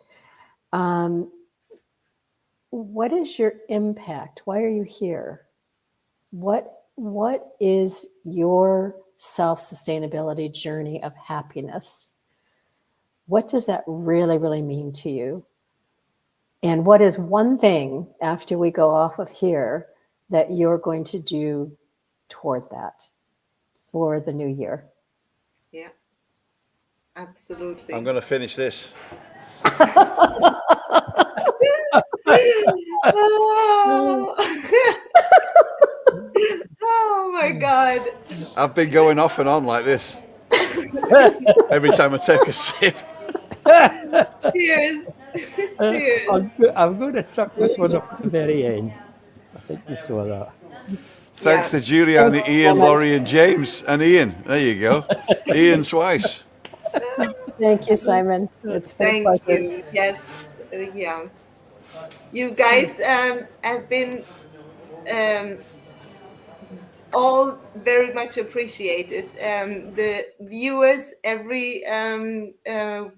What is your impact? Why are you here? What is your self-sustainability journey of happiness? What does that really, really mean to you? And what is one thing after we go off of here that you're going to do toward that for the new year? Yeah, absolutely. I'm going to finish this. Oh my God. I've been going off and on like this every time I take a sip. Cheers. Cheers. I'm going to chuck this one up at the very end. I think you saw that. Thanks to Juliana, Ian, Lorrie, and James. And Ian. There you go. Ian twice. Thank you, Simon. It's been a pleasure. You. Yes. Yeah. You guys have been all very much appreciated. The viewers, every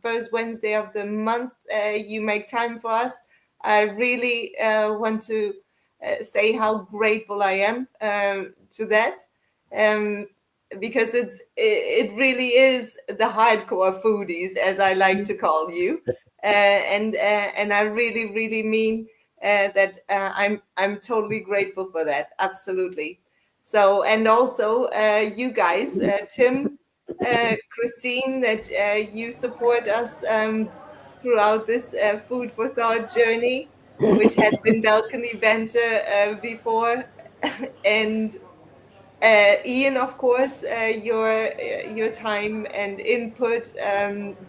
first Wednesday of the month, you make time for us. I really want to say how grateful I am to that, because it really is the hardcore foodies, as I like to call you, and I really mean that I'm totally grateful for that. Absolutely. So, and also you guys, Tim, Christine, that you support us throughout this food for thought journey, which had been balcony banter before, and Ian, of course, your time and input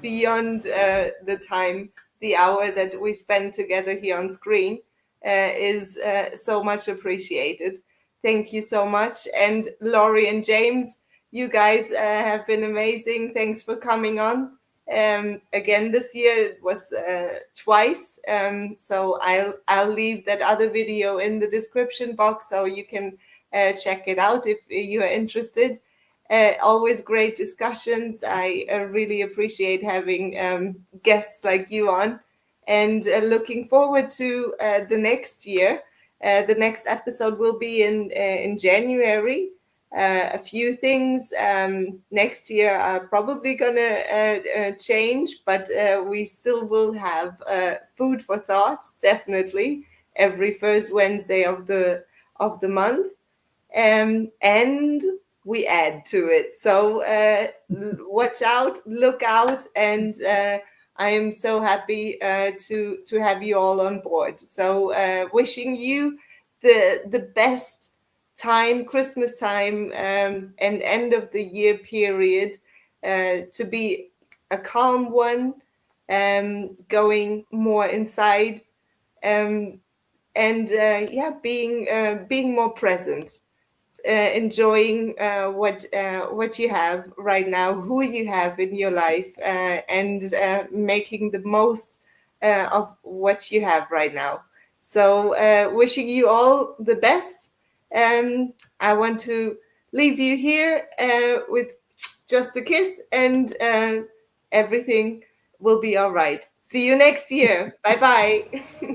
beyond the hour that we spend together here on screen is so much appreciated. Thank you so much. And Lorrie and James, you guys have been amazing. Thanks for coming on. Again, this year it was twice. So I'll leave that other video in the description box so you can check it out if you are interested. Always great discussions. I really appreciate having guests like you on, and looking forward to the next year. The next episode will be in January. A few things next year are probably gonna change, but we still will have food for thought, definitely every first Wednesday of the month. And we add to it. So watch out, look out, and I am so happy to have you all on board. So wishing you the best time, Christmas time, and end of the year period to be a calm one, going more inside, and being more present. Enjoying what you have right now, who you have in your life, and making the most of what you have right now. So wishing you all the best. I want to leave you here with just a kiss, and everything will be all right. See you next year. Bye-bye.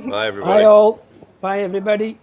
Bye, everybody. Bye all. Bye everybody.